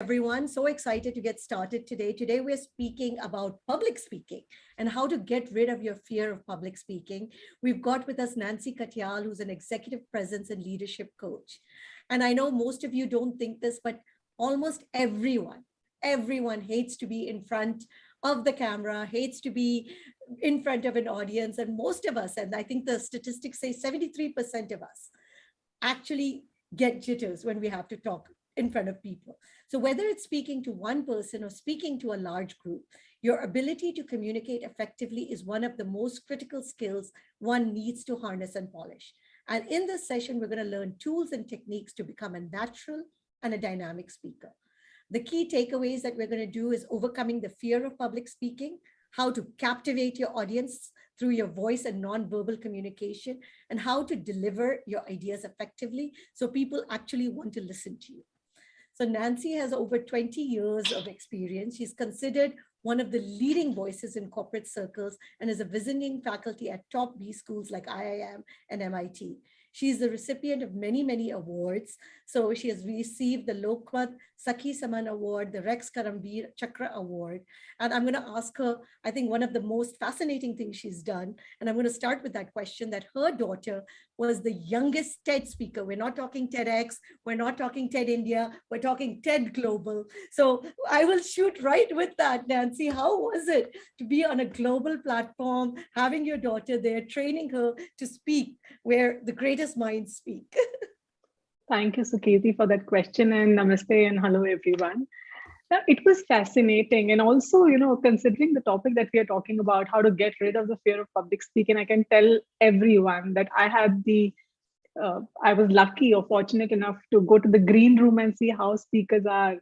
everyone. So excited to get started today. Today, we're speaking about public speaking and how to get rid of your fear of public speaking. We've got with us Nancy Katyal, who's an executive presence and leadership coach. And I know most of you don't think this, but almost everyone hates to be in front of the camera, hates to be in front of an audience. And most of us, and I think the statistics say 73% of us actually get jitters when we have to talk in front of people. So whether it's speaking to one person or speaking to a large group, your ability to communicate effectively is one of the most critical skills one needs to harness and polish. And in this session, we're going to learn tools and techniques to become a natural and a dynamic speaker. The key takeaways that we're going to do is overcoming the fear of public speaking, how to captivate your audience through your voice and nonverbal communication, and how to deliver your ideas effectively so people actually want to listen to you. So Nancy has over 20 years of experience. She's considered one of the leading voices in corporate circles and is a visiting faculty at top B schools like IIM and MIT. She is the recipient of many awards. So she has received the Lokmat Sakhi Saman Award, the Karamveer Chakra Award. And I'm going to ask her, I think one of the most fascinating things she's done, and I'm going to start with that question, that her daughter was the youngest TED speaker. We're not talking TEDx, we're not talking TED India, we're talking TED Global. So I will shoot right with that, Nancy. How was it to be on a global platform, having your daughter there, training her to speak where the greatest minds speak? Thank you, Suketi, for that question, and namaste and hello, everyone. Now, it was fascinating. And also, considering the topic that we are talking about, how to get rid of the fear of public speaking, I can tell everyone that I was lucky or fortunate enough to go to the green room and see how speakers are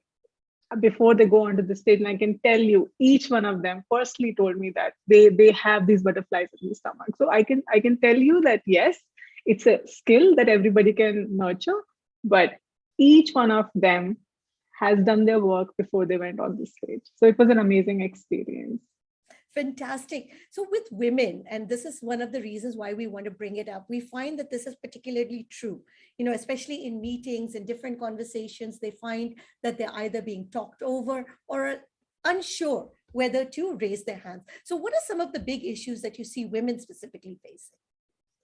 before they go onto the stage. And I can tell you, each one of them personally told me that they have these butterflies in the stomach. So I can tell you that yes, it's a skill that everybody can nurture, but each one of them has done their work before they went on the stage. So it was an amazing experience. Fantastic. So with women, and this is one of the reasons why we want to bring it up, we find that this is particularly true, especially in meetings and different conversations, they find that they're either being talked over or unsure whether to raise their hands. So what are some of the big issues that you see women specifically facing?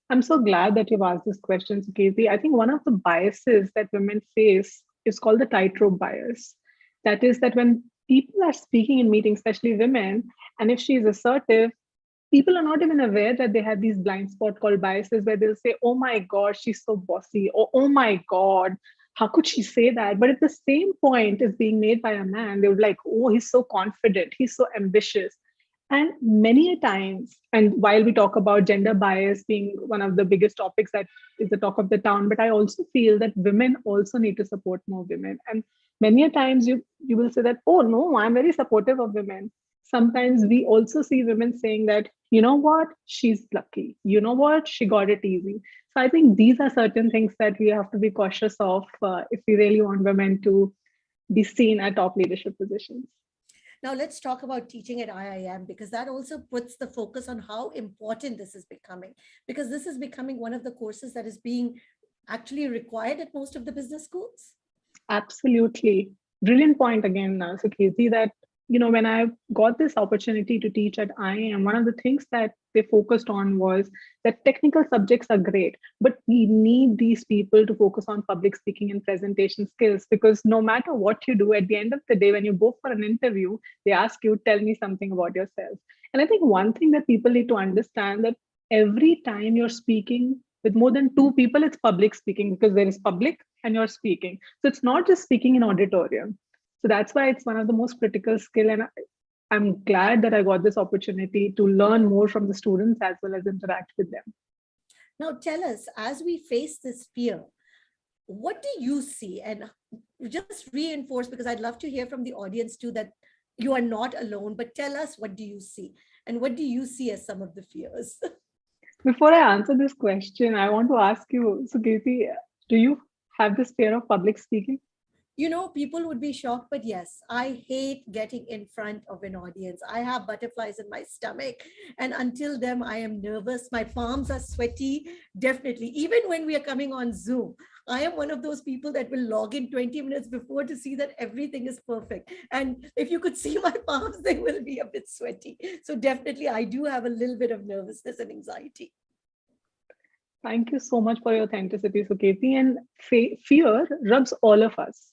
I'm so glad that you've asked this question, Suketi. I think one of the biases that women face is called the tightrope bias. That is that when people are speaking in meetings, especially women, and if she is assertive, people are not even aware that they have these blind spot called biases where they'll say, oh my God, she's so bossy, or oh my God, how could she say that? But if the same point is being made by a man, they would like, oh, he's so confident, he's so ambitious. And many a times, and while we talk about gender bias being one of the biggest topics that is the talk of the town, but I also feel that women also need to support more women. And many a times you will say that, oh no, I'm very supportive of women. Sometimes we also see women saying that, you know what, she's lucky. You know what, she got it easy. So I think these are certain things that we have to be cautious of if we really want women to be seen at top leadership positions. Now let's talk about teaching at IIM, because that also puts the focus on how important this is becoming, because this is becoming one of the courses that is being actually required at most of the business schools. Absolutely. Brilliant point again, Sukhi, that, when I got this opportunity to teach at IIM, one of the things that they focused on was that technical subjects are great, but we need these people to focus on public speaking and presentation skills, because no matter what you do, at the end of the day, when you go for an interview, they ask you, tell me something about yourself. And I think one thing that people need to understand, that every time you're speaking with more than two people, it's public speaking, because there is public and you're speaking. So it's not just speaking in auditorium. So that's why it's one of the most critical skill. And I'm glad that I got this opportunity to learn more from the students as well as interact with them. Now tell us, as we face this fear, what do you see? And just reinforce, because I'd love to hear from the audience too, that you are not alone, but tell us, what do you see? And what do you see as some of the fears? Before I answer this question, I want to ask you, Suketi, do you have this fear of public speaking? People would be shocked, but yes, I hate getting in front of an audience. I have butterflies in my stomach, and until then, I am nervous. My palms are sweaty, definitely. Even when we are coming on Zoom, I am one of those people that will log in 20 minutes before to see that everything is perfect. And if you could see my palms, they will be a bit sweaty. So definitely, I do have a little bit of nervousness and anxiety. Thank you so much for your authenticity, Suketi. And fear rubs all of us.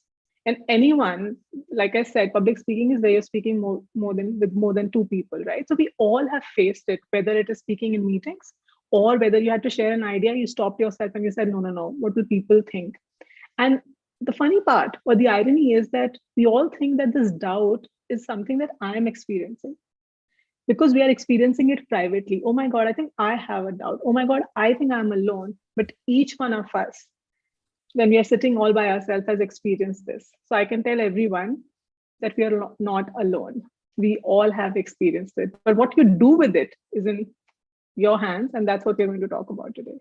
And anyone, like I said, public speaking is where you're speaking more than two people, right? So we all have faced it, whether it is speaking in meetings or whether you had to share an idea, you stopped yourself and you said, no, no, no, what will people think? And the funny part or the irony is that we all think that this doubt is something that I'm experiencing because we are experiencing it privately. Oh my God, I think I have a doubt. Oh my God, I think I'm alone. But each one of us, when we are sitting all by ourselves, has experienced this. So I can tell everyone that we are not alone. We all have experienced it. But what you do with it is in your hands. And that's what we're going to talk about today.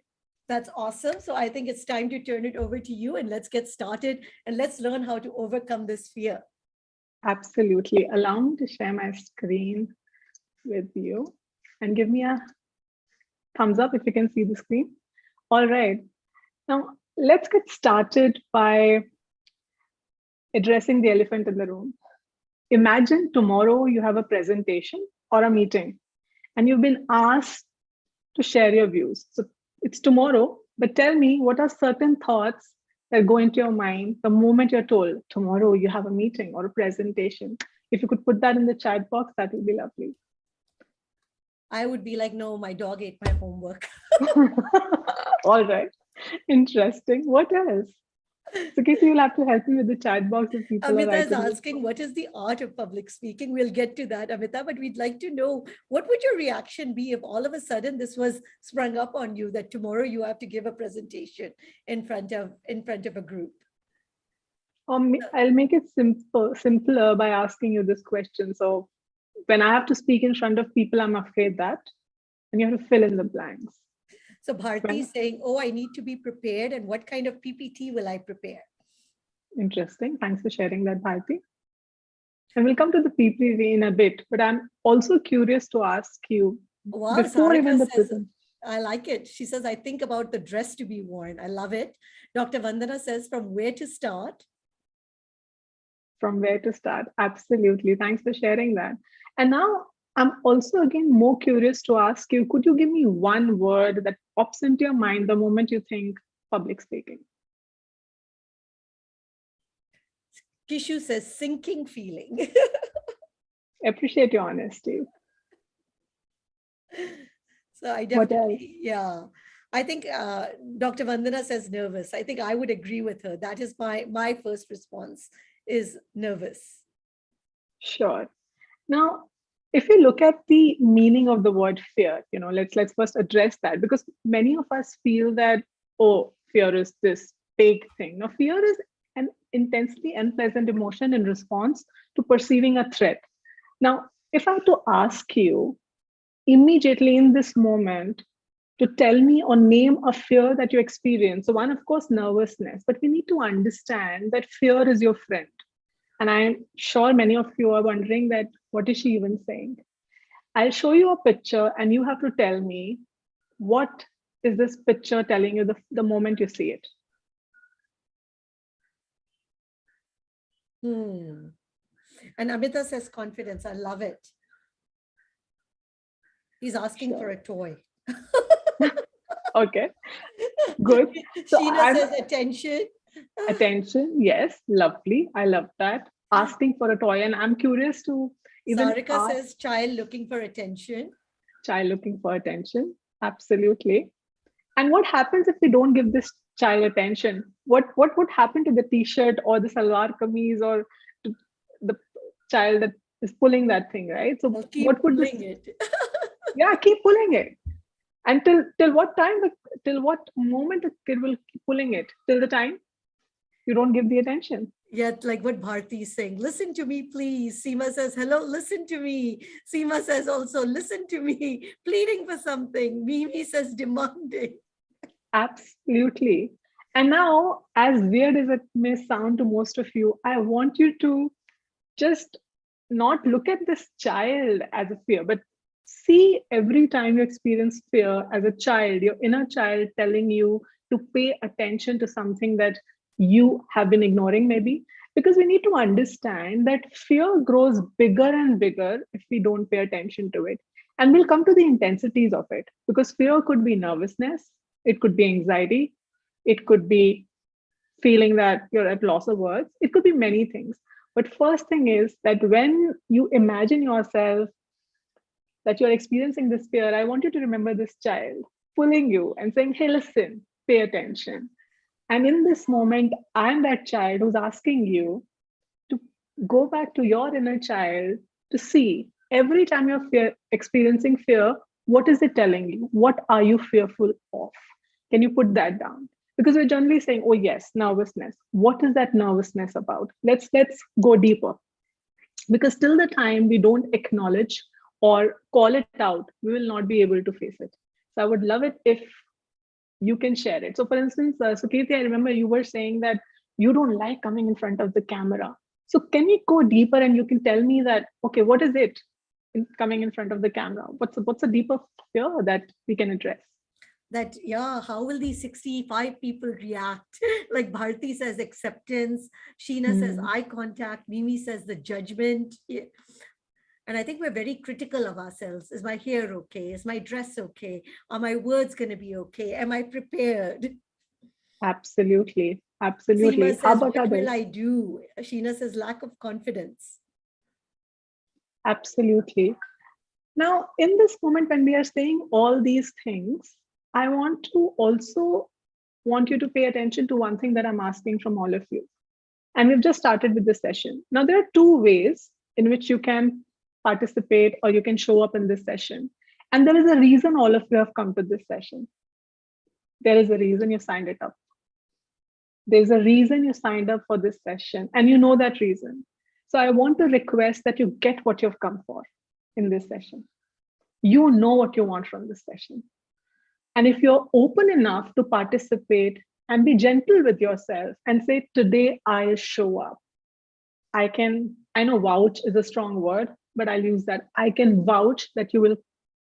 That's awesome. So I think it's time to turn it over to you and let's get started and let's learn how to overcome this fear. Absolutely. Allow me to share my screen with you and give me a thumbs up if you can see the screen. All right. Now, let's get started by addressing the elephant in the room. Imagine tomorrow you have a presentation or a meeting and you've been asked to share your views. So it's tomorrow, but tell me what are certain thoughts that go into your mind the moment you're told tomorrow you have a meeting or a presentation. If you could put that in the chat box, that would be lovely. I would be like, no, my dog ate my homework. All right. Interesting. What else? So, Casey, you'll have to help me with the chat box if people Amita are is asking, what is the art of public speaking? We'll get to that, Amita, but we'd like to know, what would your reaction be if all of a sudden this was sprung up on you that tomorrow you have to give a presentation in front of a group? I'll make it simpler by asking you this question. So when I have to speak in front of people, I'm afraid that, and you have to fill in the blanks. So Bharti is saying, oh, I need to be prepared. And what kind of PPT will I prepare? Interesting. Thanks for sharing that, Bharti. And we'll come to the PPT in a bit, but I'm also curious to ask you, wow, before Sarika even the says, present. I like it. She says, I think about the dress to be worn. I love it. Dr. Vandana says, from where to start? From where to start? Absolutely. Thanks for sharing that. And now I'm also again more curious to ask you, could you give me one word that pops into your mind the moment you think public speaking? Kishu says, sinking feeling. Appreciate your honesty. So I definitely, yeah. I think Dr. Vandana says nervous. I think I would agree with her. That is my first response is nervous. Sure. Now, if you look at the meaning of the word fear, let's first address that, because many of us feel that, oh, fear is this big thing. Now, fear is an intensely unpleasant emotion in response to perceiving a threat. Now, if I have to ask you immediately in this moment to tell me or name a fear that you experience. So one, of course, nervousness, but we need to understand that fear is your friend. And I'm sure many of you are wondering that, what is she even saying? I'll show you a picture and you have to tell me, what is this picture telling you the moment you see it? And Amita says confidence. I love it. He's asking for a toy. Okay, good. So Sheena says attention. Attention, yes, lovely. I love that. Asking for a toy, and I'm curious to even Sarika says child looking for attention. Child looking for attention, absolutely. And what happens if we don't give this child attention? What would happen to the t-shirt or the salwar kameez or to the child that is pulling that thing, right? So what would pulling it? Yeah, keep pulling it. And till what time, till what moment the kid will keep pulling it? Till the time you don't give the attention. Yet, like what Bharti is saying, listen to me, please. Seema says, hello, listen to me. Seema says also, listen to me, pleading for something. Mimi says, demanding. Absolutely. And now, as weird as it may sound to most of you, I want you to just not look at this child as a fear, but see every time you experience fear as a child, your inner child telling you to pay attention to something that you have been ignoring, maybe. Because we need to understand that fear grows bigger and bigger if we don't pay attention to it. And we'll come to the intensities of it, because fear could be nervousness, it could be anxiety, it could be feeling that you're at loss of words, it could be many things. But first thing is that when you imagine yourself that you're experiencing this fear, I want you to remember this child pulling you and saying, hey, listen, pay attention. And in this moment, I'm that child who's asking you to go back to your inner child to see every time experiencing fear, what is it telling you? What are you fearful of? Can you put that down? Because we're generally saying, oh yes, nervousness. What is that nervousness about? Let's go deeper. Because till the time we don't acknowledge or call it out, we will not be able to face it. So I would love it if you can share it. So for instance, Sukirti, I remember you were saying that you don't like coming in front of the camera. So can we go deeper and you can tell me that, okay, what is it in coming in front of the camera? What's a deeper fear that we can address? That, yeah, how will these 65 people react? Like Bharti says, acceptance. Sheena says, eye contact. Mimi says, the judgment. Yeah. And I think we're very critical of ourselves. Is my hair okay? Is my dress okay? Are my words going to be okay? Am I prepared? Absolutely. Absolutely. Seema says, what will I do? Sheena says, lack of confidence. Absolutely. Now, in this moment, when we are saying all these things, I want you to pay attention to one thing that I'm asking from all of you. And we've just started with this session. Now, there are two ways in which you can participate or you can show up in this session. And there is a reason all of you have come to this session. There is a reason you signed it up. There's a reason you signed up for this session, and you know that reason. So I want to request that you get what you've come for in this session. You know what you want from this session. And if you're open enough to participate and be gentle with yourself and say, today I'll show up. I know vouch is a strong word, but I'll use that. I can vouch that you will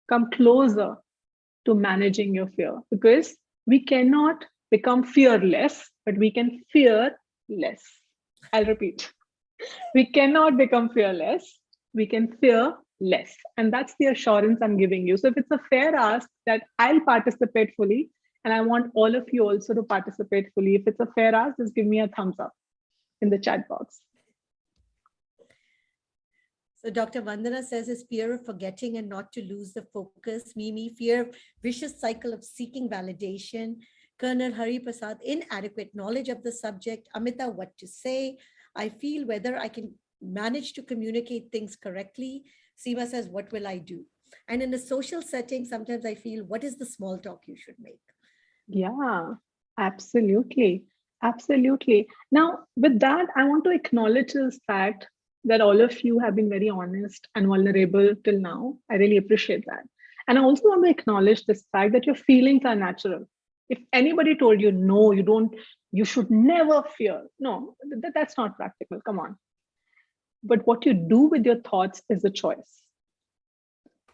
come closer to managing your fear, because we cannot become fearless, but we can fear less. I'll repeat. We cannot become fearless. We can fear less. And that's the assurance I'm giving you. So if it's a fair ask, that I'll participate fully, and I want all of you also to participate fully. If it's a fair ask, just give me a thumbs up in the chat box. So Dr. Vandana says, is fear of forgetting and not to lose the focus. Mimi, fear, vicious cycle of seeking validation. Colonel Hari Prasad, inadequate knowledge of the subject. Amita, what to say. I feel whether I can manage to communicate things correctly. Seema says, what will I do? And in a social setting, sometimes I feel, what is the small talk you should make? Yeah, absolutely. Absolutely. Now, with that, I want to acknowledge this fact that all of you have been very honest and vulnerable till now. I really appreciate that. And I also want to acknowledge this fact that your feelings are natural. If anybody told you, no, you should never fear. No, that's not practical. Come on. But what you do with your thoughts is a choice.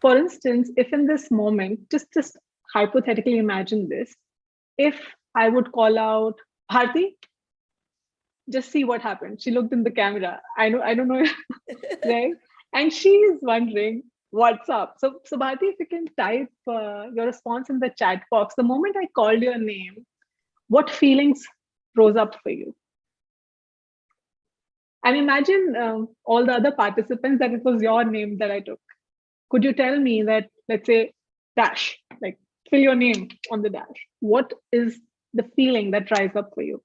For instance, if in this moment, just hypothetically imagine this, if I would call out, Bharti, just see what happened. She looked in the camera. I don't know, right? And she is wondering, what's up? So Bharti, if you can type your response in the chat box. The moment I called your name, what feelings rose up for you? And imagine all the other participants that it was your name that I took. Could you tell me that, let's say, dash, like fill your name on the dash. What is the feeling that rise up for you?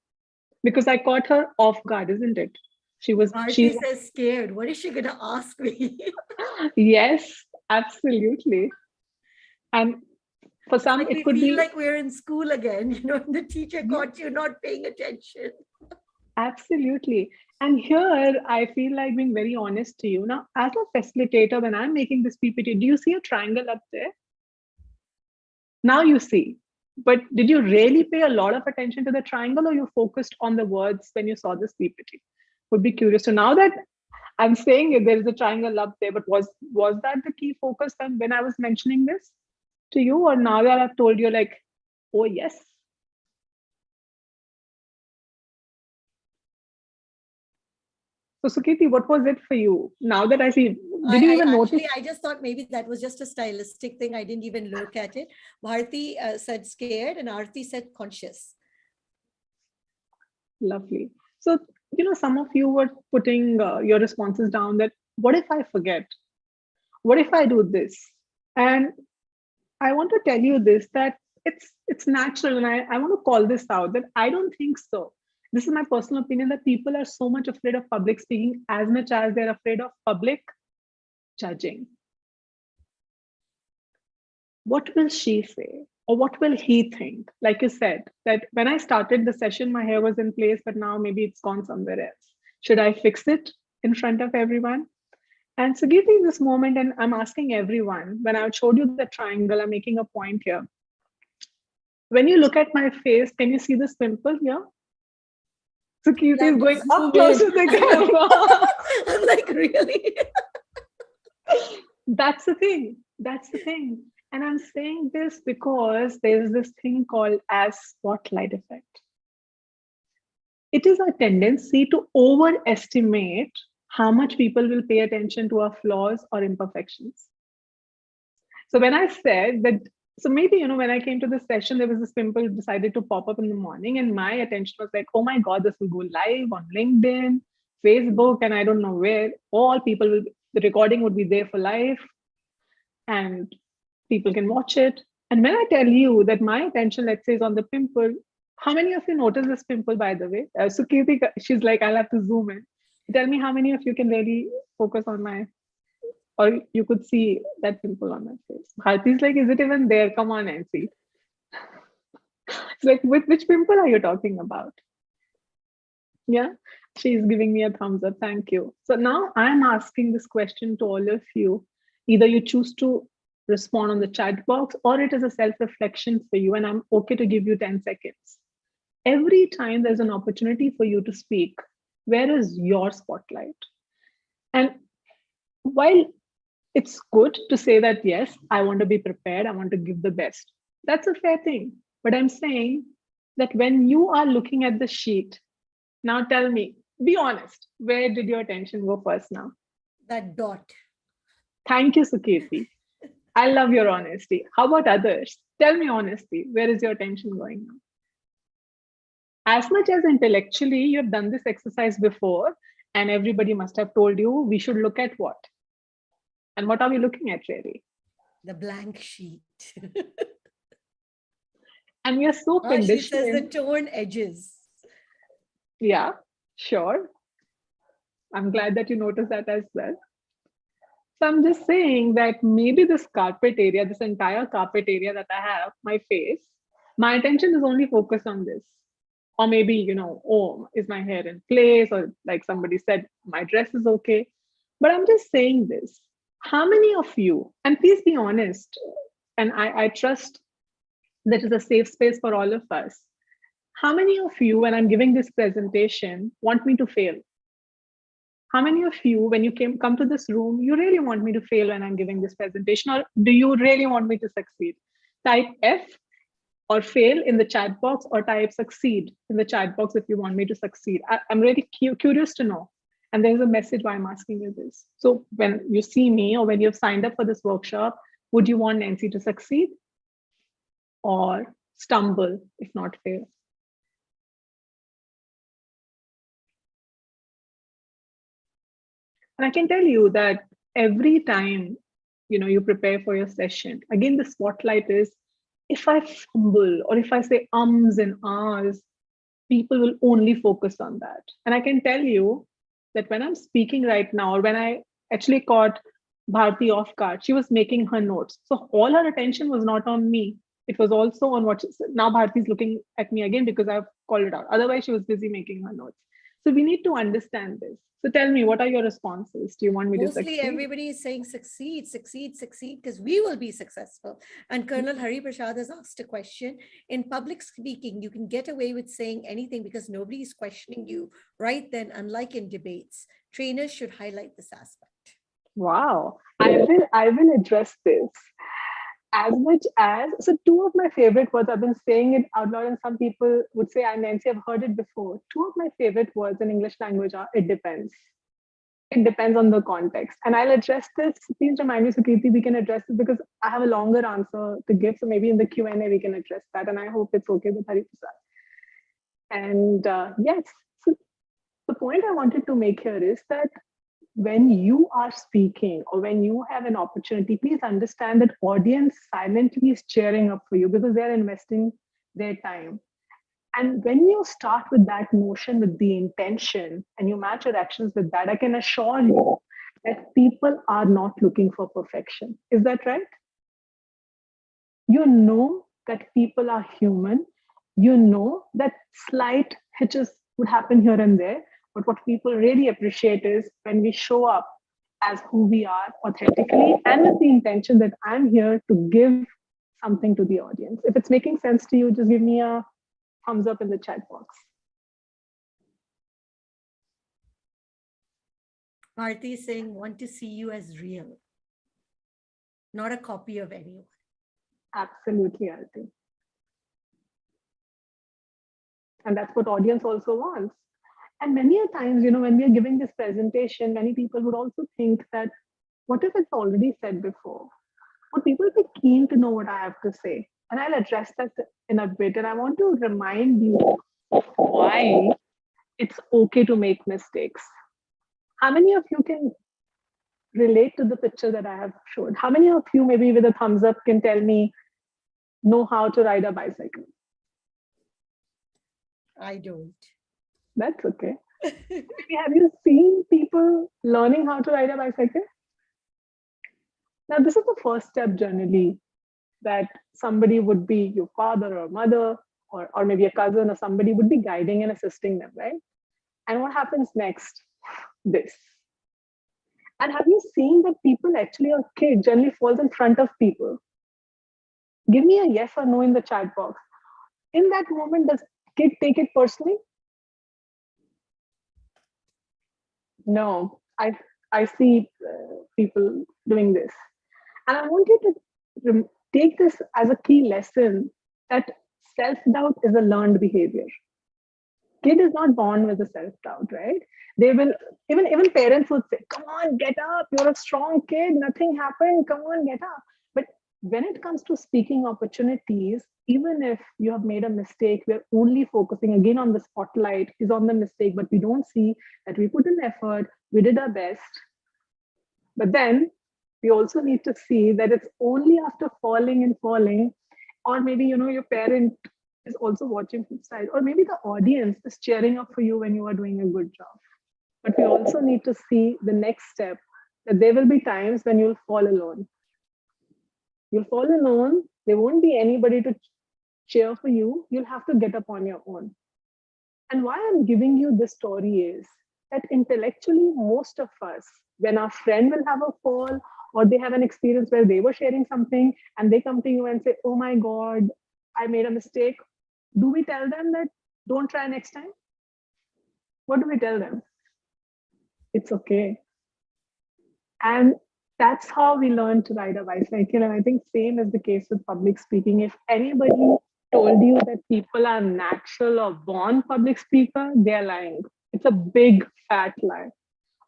Because I caught her off guard, isn't it? She says scared. What is she going to ask me? Yes, absolutely. And for some, it could be like we're in school again, the teacher caught you not paying attention. Absolutely. And here I feel like being very honest to you. Now, as a facilitator, when I'm making this PPT, do you see a triangle up there? Now you see. But did you really pay a lot of attention to the triangle, or you focused on the words when you saw this PPT? Would be curious. So now that I'm saying there is a triangle up there, but was that the key focus when I was mentioning this to you? Or now that I've told you, like, oh yes, Suketi, what was it for you? Now that I see, did you even notice? I just thought maybe that was just a stylistic thing. I didn't even look at it. Bharti said scared and Aarti said conscious. Lovely. So, some of you were putting your responses down that, what if I forget? What if I do this? And I want to tell you this, that it's natural. And I want to call this out that I don't think so. This is my personal opinion, that people are so much afraid of public speaking as much as they're afraid of public judging. What will she say? Or what will he think? Like you said, that when I started the session, my hair was in place, but now maybe it's gone somewhere else. Should I fix it in front of everyone? And so give me this moment, and I'm asking everyone, when I showed you the triangle, I'm making a point here. When you look at my face, can you see this pimple here? So Kirti is going up close to the camera. I'm like, really? That's the thing. That's the thing. And I'm saying this because there's this thing called as spotlight effect. It is a tendency to overestimate how much people will pay attention to our flaws or imperfections. So when I said that, so maybe, when I came to this session, there was this pimple decided to pop up in the morning, and my attention was like, oh my God, this will go live on LinkedIn, Facebook, and I don't know where. All people will, the recording would be there for life, and people can watch it. And when I tell you that my attention, let's say, is on the pimple, how many of you notice this pimple, by the way? So Kirti, she's like, I'll have to zoom in. Tell me how many of you can really focus on my, or you could see that pimple on my face. Bharti's like, is it even there? Come on, Nancy. It's like, which pimple are you talking about? Yeah, she's giving me a thumbs up. Thank you. So now I'm asking this question to all of you. Either you choose to respond on the chat box, or it is a self-reflection for you, and I'm okay to give you 10 seconds. Every time there's an opportunity for you to speak, where is your spotlight? And while it's good to say that, yes, I want to be prepared, I want to give the best, that's a fair thing. But I'm saying that when you are looking at the sheet, now tell me, be honest, where did your attention go first now? That dot. Thank you, Sukirti. I love your honesty. How about others? Tell me honestly, where is your attention going now? As much as intellectually you've done this exercise before, and everybody must have told you we should look at what? And what are we looking at really? The blank sheet. And we are so conditioned. She says the torn edges. Yeah, sure. I'm glad that you noticed that as well. So I'm just saying that maybe this carpet area, this entire carpet area that I have, my face, my attention is only focused on this. Or maybe, oh, is my hair in place? Or like somebody said, my dress is okay. But I'm just saying this. How many of you, and please be honest, and I trust that is a safe space for all of us. How many of you, when I'm giving this presentation, want me to fail? How many of you, when you come to this room, you really want me to fail when I'm giving this presentation, or do you really want me to succeed? Type F or fail in the chat box, or type succeed in the chat box if you want me to succeed. I'm really curious to know. And there's a message why I'm asking you this. So when you see me, or when you've signed up for this workshop, would you want Nancy to succeed or stumble, if not fail? And I can tell you that every time, you prepare for your session, again, the spotlight is, if I fumble or if I say ums and ahs, people will only focus on that. And I can tell you that when I'm speaking right now, or when I actually caught Bharti off guard, she was making her notes. So all her attention was not on me. It was also on what she said. Now Bharti's looking at me again because I've called it out. Otherwise, she was busy making her notes. So we need to understand this. So tell me, what are your responses? Do you want me to succeed? Mostly everybody is saying succeed, succeed, succeed, because we will be successful. And Colonel Hari Prasad has asked a question. In public speaking, you can get away with saying anything because nobody is questioning you right then, unlike in debates. Trainers should highlight this aspect. Wow. I will address this. As much as, so two of my favorite words, I've been saying it out loud, and some people would say, Nancy, I've heard it before. Two of my favorite words in English language are, it depends. It depends on the context. And I'll address this. Please remind me, Sukriti, we can address it because I have a longer answer to give. So maybe in the Q&A, we can address that. And I hope it's okay with Hari Prasad. And yes, so the point I wanted to make here is that when you are speaking or when you have an opportunity, please understand that audience silently is cheering up for you because they're investing their time. And when you start with that notion, with the intention, and you match your actions with that, I can assure you that people are not looking for perfection. Is that right? You know that people are human. You know that slight hitches would happen here and there. But what people really appreciate is when we show up as who we are authentically and with the intention that I'm here to give something to the audience. If it's making sense to you, just give me a thumbs up in the chat box. Bharti is saying, want to see you as real, not a copy of anyone. Absolutely, Arti. And that's what audience also wants. And many a times, when we are giving this presentation, many people would also think that, what if it's already said before? Would people be keen to know what I have to say? And I'll address that in a bit. And I want to remind you of why it's okay to make mistakes. How many of you can relate to the picture that I have showed? How many of you, maybe with a thumbs up, can tell me, know how to ride a bicycle? I don't. That's okay. Maybe have you seen people learning how to ride a bicycle? Now, this is the first step generally, that somebody would be your father or mother, or maybe a cousin or somebody would be guiding and assisting them, right? And what happens next? This. And have you seen that people actually, a kid generally falls in front of people? Give me a yes or no in the chat box. In that moment, does kid take it personally? No, I see people doing this. And I want you to take this as a key lesson that self-doubt is a learned behavior. Kid is not born with a self-doubt, right? They will, even parents would say, come on, get up, you're a strong kid, nothing happened, come on, get up. But when it comes to speaking opportunities, even if you have made a mistake, we're only focusing again on the spotlight is on the mistake, but we don't see that we put in effort, we did our best. But then we also need to see that it's only after falling and falling, or maybe, your parent is also watching from side, or maybe the audience is cheering up for you when you are doing a good job. But we also need to see the next step, that there will be times when you'll fall alone. You'll fall alone. There won't be anybody to cheer for you. You'll have to get up on your own. And why I'm giving you this story is that intellectually, most of us, when our friend will have a fall or they have an experience where they were sharing something and they come to you and say, oh my God, I made a mistake. Do we tell them that don't try next time? What do we tell them? It's okay. And that's how we learn to ride a bicycle. And I think same is the case with public speaking. If anybody told you that people are natural or born public speaker, they're lying. It's a big fat lie.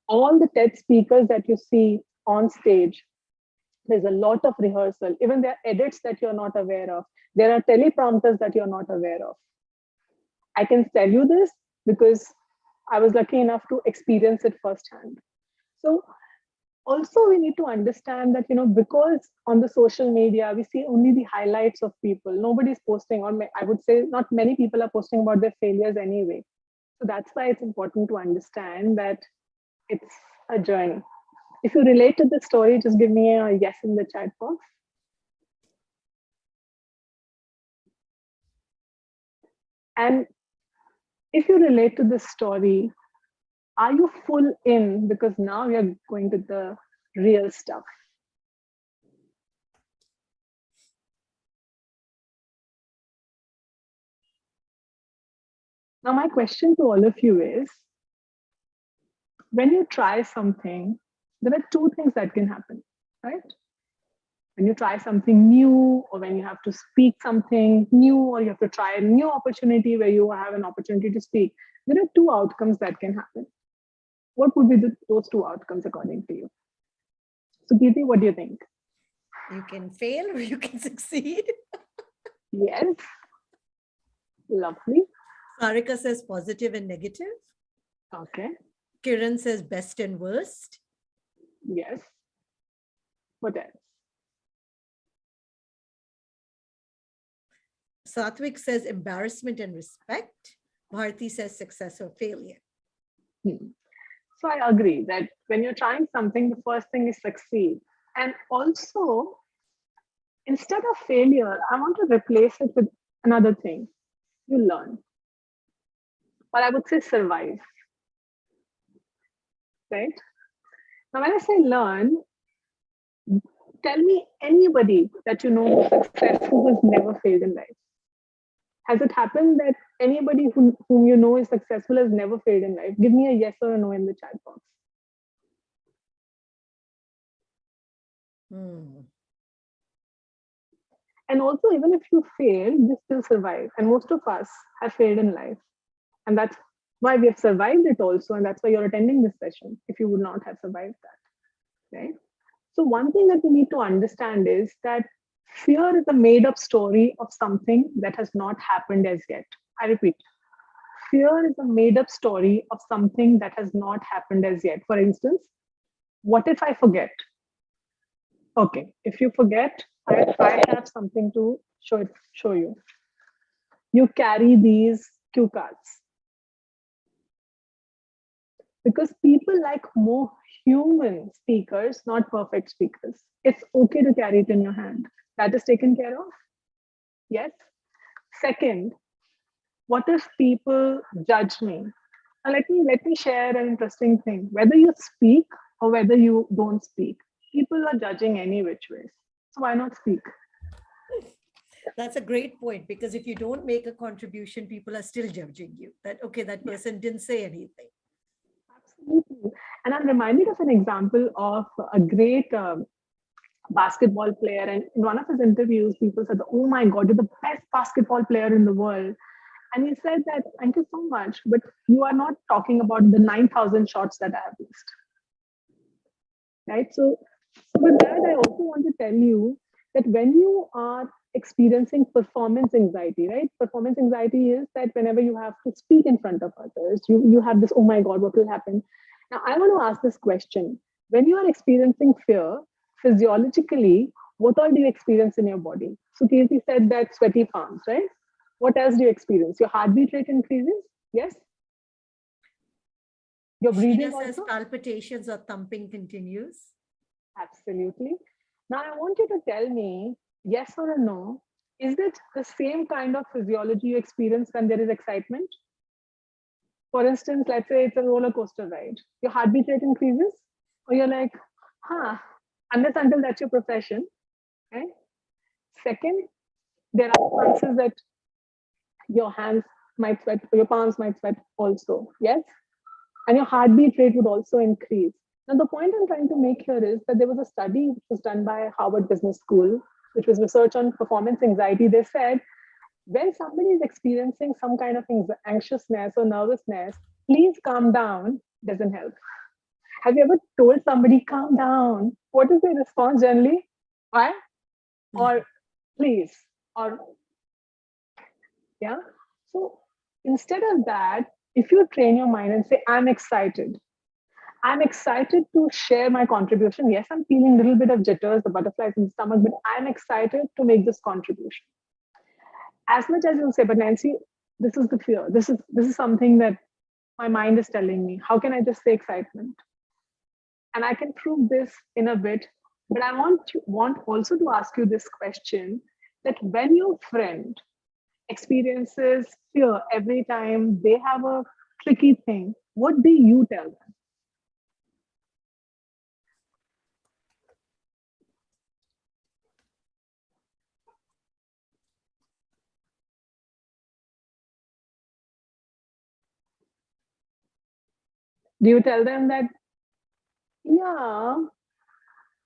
All the TED speakers that you see on stage, there's a lot of rehearsal. Even there are edits that you're not aware of. There are teleprompters that you're not aware of. I can tell you this because I was lucky enough to experience it firsthand. So also we need to understand that, because on the social media, we see only the highlights of people. Nobody's posting, or I would say not many people are posting about their failures anyway. So that's why it's important to understand that it's a journey. If you relate to the story, just give me a yes in the chat box. And if you relate to this story, are you full in? Because now we are going to the real stuff. Now, my question to all of you is, when you try something, there are two things that can happen, right? When you try something new, or when you have to speak something new, or you have to try a new opportunity where you have an opportunity to speak, there are two outcomes that can happen. What would be those two outcomes according to you? So, Kirti, what do you think? You can fail or you can succeed. Yes. Lovely. Sarika says positive and negative. Okay. Kiran says best and worst. Yes. What else? Satvik says embarrassment and respect. Bharti says success or failure. So I agree that when you're trying something, the first thing is succeed. And also, instead of failure, I want to replace it with another thing. You learn. Or I would say survive. Right? Now, when I say learn, tell me anybody that you know who's successful who's never failed in life. Has it happened that anybody whom you know is successful has never failed in life? Give me a yes or a no in the chat box. And also, even if you fail, you still survive. And most of us have failed in life. And that's why we have survived it also. And that's why you're attending this session if you would not have survived that. Right? So, one thing that we need to understand is that fear is a made up story of something that has not happened as yet. I repeat, fear is a made up story of something that has not happened as yet. For instance, what if I forget? Okay, if you forget, I have something to show you. You carry these cue cards because people like more human speakers, not perfect speakers. It's okay to carry it in your hand. That is taken care of. Yes. Second, what if people judge me? Now let me share an interesting thing. Whether you speak or whether you don't speak, people are judging any which ways. So why not speak? That's a great point, because if you don't make a contribution, people are still judging you. That, okay, that person didn't say anything. Absolutely. And I'm reminded of an example of a great basketball player. And in one of his interviews, people said, "Oh my God, you're the best basketball player in the world." And he said that, "Thank you so much, but you are not talking about the 9,000 shots that I have missed." Right? So with that, I also want to tell you that when you are experiencing performance anxiety, right? Performance anxiety is that whenever you have to speak in front of others, you have this, "Oh my God, what will happen?" Now, I want to ask this question. When you are experiencing fear, physiologically, what all do you experience in your body? So Kirti said that sweaty palms, right? What else do you experience? Your heartbeat rate increases? Yes? Your breathing Sheena says also? palpitations or thumping continues. Absolutely. Now, I want you to tell me, yes or a no, is it the same kind of physiology you experience when there is excitement? For instance, let's say it's a roller coaster ride. Your heartbeat rate increases, or you're like, huh, unless until that's your profession. Okay? Second, there are chances that your hands might sweat, or your palms might sweat also. Yes? And your heartbeat rate would also increase. Now, the point I'm trying to make here is that there was a study which was done by Harvard Business School, which was research on performance anxiety. They said when somebody is experiencing some kind of anxiousness or nervousness, please calm down, doesn't help. Have you ever told somebody, calm down? What is their response generally? Why? Or please? Or, yeah? So instead of that, if you train your mind and say, I'm excited to share my contribution. Yes, I'm feeling a little bit of jitters, the butterflies in the stomach, but I'm excited to make this contribution. As much as you'll say, but Nancy, this is the fear. This is something that my mind is telling me. How can I just say excitement? And I can prove this in a bit, but I want also to ask you this question: that when your friend experiences fear every time they have a tricky thing, what do you tell them? Do you tell them that, yeah,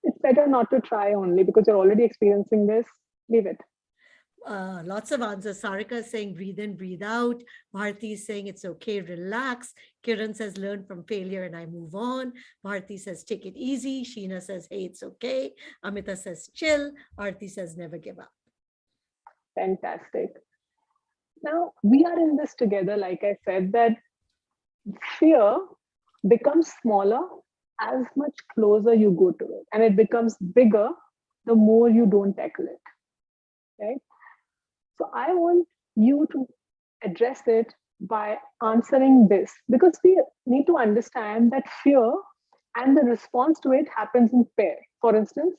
it's better not to try only because you're already experiencing this? Leave it. Lots of answers. Sarika is saying breathe in, breathe out. Bharti is saying it's okay, relax. Kiran says learn from failure and I move on. Bharti says take it easy. Sheena says hey, it's okay. Amita says chill. Arti says never give up. Fantastic. Now, we are in this together, like I said, that fear becomes smaller as much closer you go to it, and it becomes bigger the more you don't tackle it, right? So I want you to address it by answering this, because we need to understand that fear and the response to it happens in pair. For instance,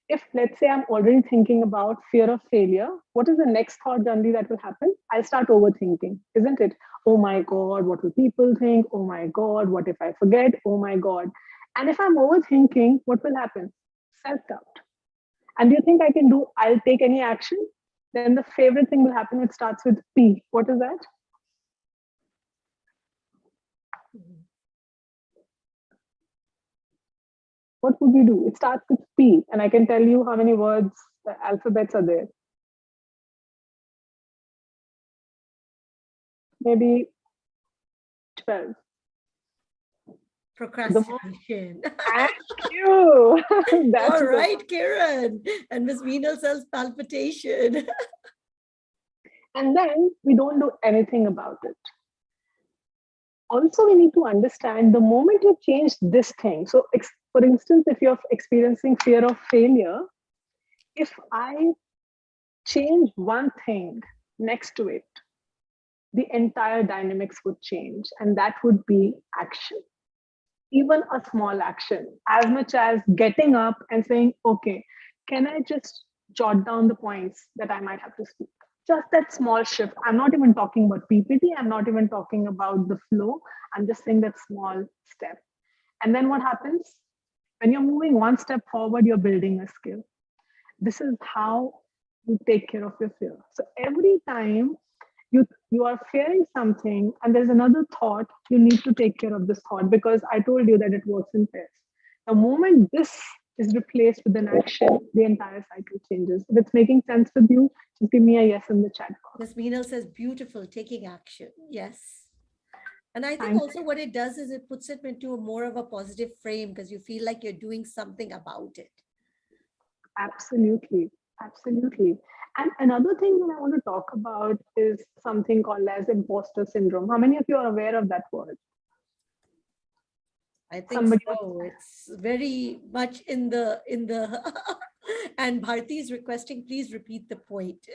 if let's say I'm already thinking about fear of failure, what is the next thought generally that will happen? I'll start overthinking, isn't it? Oh my God, what will people think? Oh my God, what if I forget? Oh my God. And if I'm overthinking, what will happen? Self doubt. And do you think I can do, I'll take any action? Then the favorite thing will happen. It starts with P. What is that? What would we do? It starts with P, and I can tell you how many words, the alphabets are there. Maybe 12. Procrastination. Thank you. That's All right, Kiran. And Miss Meenal says palpitation. And then we don't do anything about it. Also, we need to understand the moment you change this thing. So, for instance, if you're experiencing fear of failure, if I change one thing next to it, the entire dynamics would change, and that would be action. Even a small action, as much as getting up and saying, okay, can I just jot down the points that I might have to speak? Just that small shift. I'm not even talking about PPT. I'm not even talking about the flow. I'm just saying that small step. And then what happens? When you're moving one step forward, you're building a skill. This is how you take care of your fear. So every time you are fearing something and there's another thought, you need to take care of this thought, because I told you that it works in pairs. The moment this is replaced with an action, the entire cycle changes. If it's making sense with you, just give me a yes in the chat box. Ms. Meenal says beautiful, taking action. Yes. And I think Thank also what it does is it puts it into a more of a positive frame, because you feel like you're doing something about it. Absolutely. Absolutely. And another thing that I want to talk about is something called as imposter syndrome. How many of you are aware of that word? I think so. It's very much in the and Bharti is requesting, please repeat the point.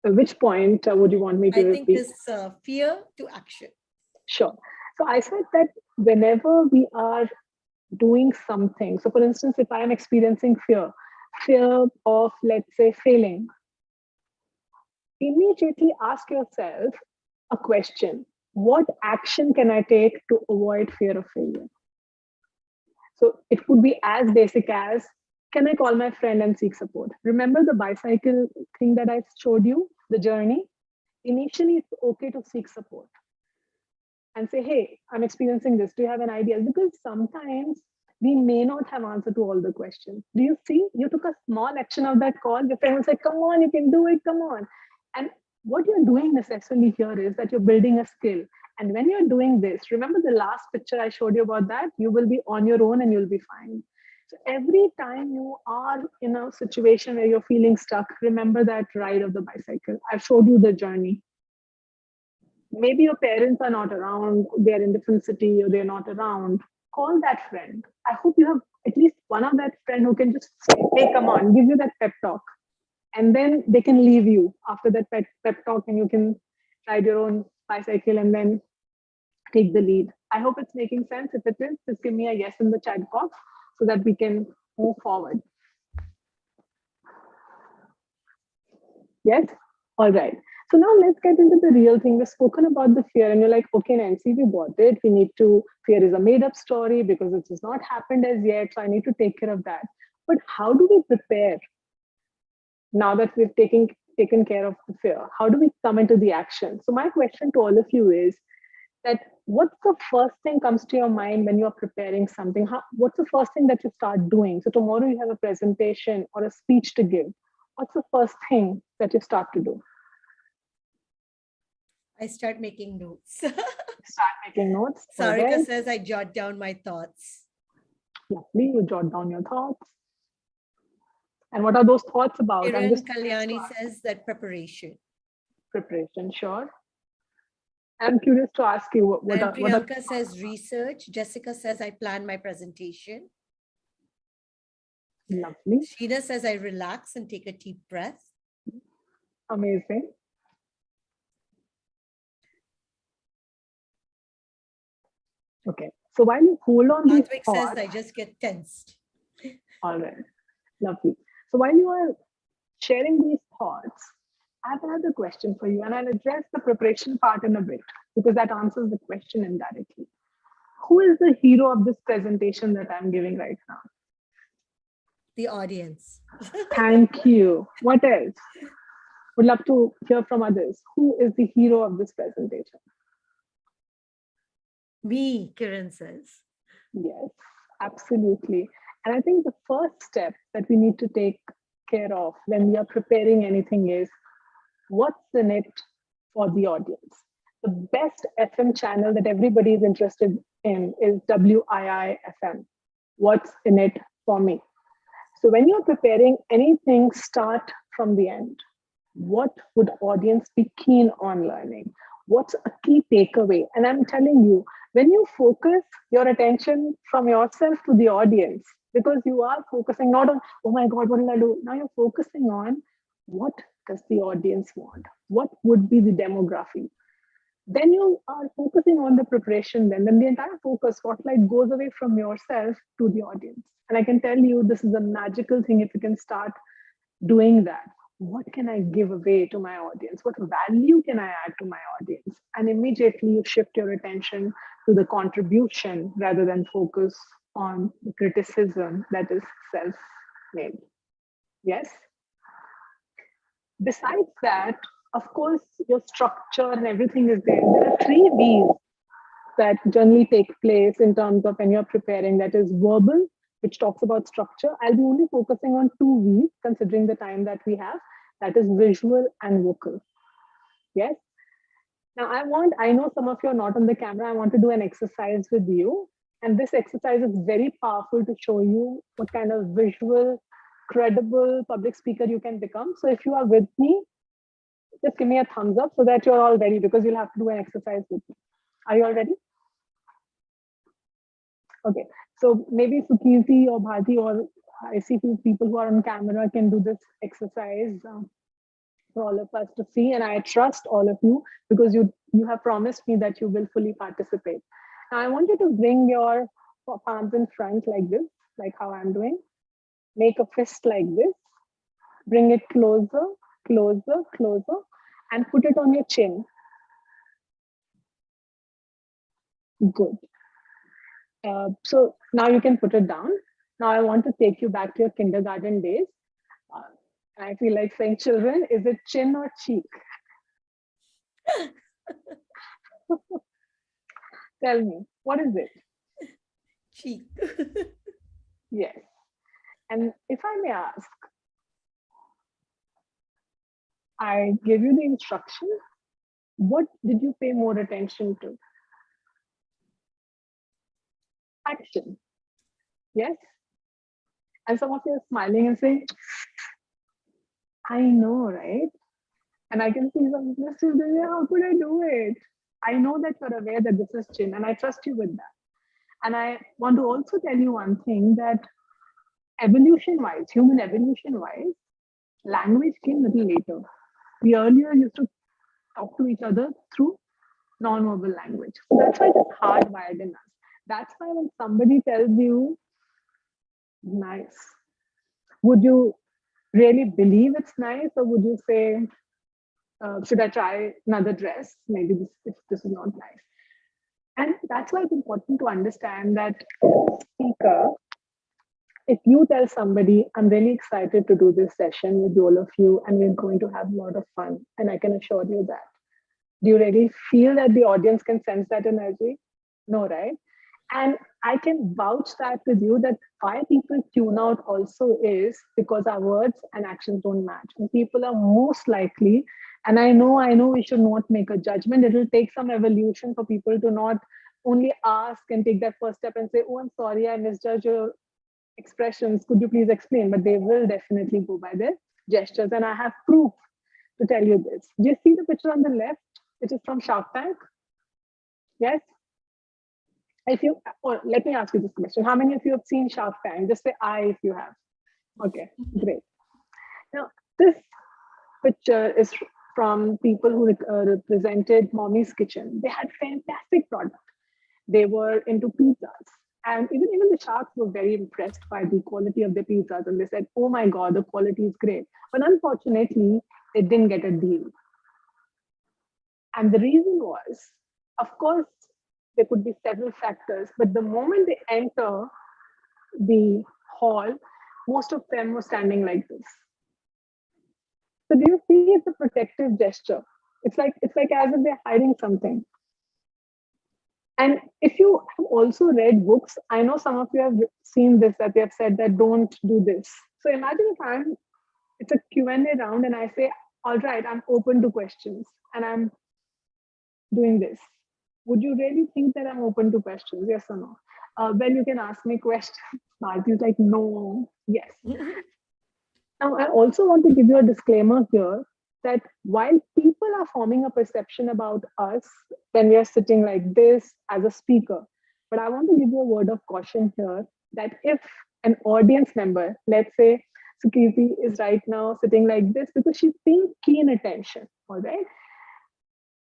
Which point would you want me to repeat? I think this fear to action. Sure. So I said that whenever we are doing something, so for instance, if I am experiencing fear of, let's say, failing, immediately ask yourself a question. What action can I take to avoid fear of failure? So it could be as basic as, can I call my friend and seek support? Remember the bicycle thing that I showed you, the journey? Initially, it's okay to seek support and say, hey, I'm experiencing this. Do you have an idea? Because sometimes we may not have answer to all the questions. Do you see? You took a small action of that call. Your friend will say, come on, you can do it, come on. And what you're doing necessarily here is that you're building a skill. And when you're doing this, remember the last picture I showed you about that? You will be on your own and you'll be fine. So every time you are in a situation where you're feeling stuck, remember that ride of the bicycle. I've showed you the journey. Maybe your parents are not around, they're in different city or they're not around. Call that friend. I hope you have at least one of that friend who can just say, hey, come on, give you that pep talk. And then they can leave you after that pep talk and you can ride your own bicycle and then take the lead. I hope it's making sense. If it is, just give me a yes in the chat box so that we can move forward. Yes? All right. So now let's get into the real thing. We've spoken about the fear and you're like, okay, Nancy, we got it. We need to, fear is a made up story because it has not happened as yet. So I need to take care of that. But how do we prepare now that we've taken care of the fear? How do we come into the action? So my question to all of you is that what's the first thing comes to your mind when you're preparing something? What's the first thing that you start doing? So tomorrow you have a presentation or a speech to give. what's the first thing that you start to do? I start making notes. Start making notes. Sarika says I jot down my thoughts. Lovely, you jot down your thoughts. And what are those thoughts about? Kiran Kalyani says that preparation. Preparation, sure. I'm curious to ask you Priyanka says research. Jessica says I plan my presentation. Lovely. Sheena says I relax and take a deep breath. Amazing. Okay. So while you hold on these thoughts, says I just get tensed. All right. Lovely. So while you are sharing these thoughts, I have another question for you, and I'll address the preparation part in a bit because that answers the question indirectly. Who is the hero of this presentation that I'm giving right now? The audience. Thank you. What else? Would love to hear from others. Who is the hero of this presentation? Me, Kiran says. Yes, absolutely. And I think the first step that we need to take care of when we are preparing anything is what's in it for the audience. The best FM channel that everybody is interested in is IIM. What's in it for me? So when you're preparing anything, start from the end. What would audience be keen on learning? What's a key takeaway? And I'm telling you, when you focus your attention from yourself to the audience, because you are focusing not on, oh my God, what will I do? Now you're focusing on what does the audience want? What would be the demography? Then you are focusing on the preparation, then the entire focus spotlight goes away from yourself to the audience. And I can tell you, this is a magical thing if you can start doing that. What can I give away to my audience? What value can I add to my audience? And immediately you shift your attention to the contribution rather than focus on the criticism that is self-made. Yes? Besides that, of course, your structure and everything is there. There are 3 V's that generally take place in terms of when you're preparing. That is verbal, which talks about structure. I'll be only focusing on 2 V's, considering the time that we have. That is visual and vocal. Yes? Now, I know some of you are not on the camera. I want to do an exercise with you. And this exercise is very powerful to show you what kind of visual, credible public speaker you can become. So if you are with me, just give me a thumbs up so that you're all ready, because you'll have to do an exercise with me. Are you all ready? Okay. So maybe Sukirti or Bharti, or I see few people who are on camera can do this exercise for all of us to see. And I trust all of you because you have promised me that you will fully participate. Now I want you to bring your palms in front like this, like how I'm doing. Make a fist like this. Bring it closer, closer, closer, and put it on your chin. Good. So now you can put it down. Now I want to take you back to your kindergarten days. I feel like saying, children, is it chin or cheek? Tell me, what is it? Cheek. Yes. And if I may ask, I gave you the instruction. What did you pay more attention to? Action. Yes? And some of you are smiling and saying, I know, right? And I can see some listeners saying, how could I do it? I know that you're aware that this is chin, and I trust you with that. And I want to also tell you one thing, that evolution-wise, human evolution-wise, language came a little later. We earlier used to talk to each other through non-verbal language. So that's why it's hardwired in us. That's why when somebody tells you, nice, would you really believe it's nice, or would you say, should I try another dress? Maybe this is not nice. And that's why it's important to understand that speaker, if you tell somebody, I'm really excited to do this session with all of you, and we're going to have a lot of fun, and I can assure you that. Do you really feel that the audience can sense that energy? No, right? And I can vouch that with you that why people tune out also is because our words and actions don't match. And people are most likely, and I know we should not make a judgment. It will take some evolution for people to not only ask and take that first step and say, oh, I'm sorry, I misjudged your expressions. Could you please explain? But they will definitely go by their gestures. And I have proof to tell you this. Do you see the picture on the left? It is from Shark Tank. Yes? If you, or let me ask you this question. How many of you have seen Shark Tank? Just say I if you have. Okay, great. Now, this picture is from people who represented Mommy's Kitchen. They had fantastic product. They were into pizzas. And even the sharks were very impressed by the quality of the pizzas. And they said, oh my God, the quality is great. But unfortunately, they didn't get a deal. And the reason was, of course, there could be several factors, but the moment they enter the hall, most of them were standing like this. So do you see it's a protective gesture? It's like as if they're hiding something. And if you have also read books, I know some of you have seen this, that they have said that don't do this. So imagine if it's a Q&A round and I say, all right, I'm open to questions and I'm doing this. Would you really think that I'm open to questions? Yes or no? Well, you can ask me questions. Bharti is like, no, yes. Now, I also want to give you a disclaimer here that while people are forming a perception about us when we are sitting like this as a speaker, but I want to give you a word of caution here that if an audience member, let's say Sukirti is right now sitting like this because she's paying keen attention, all right?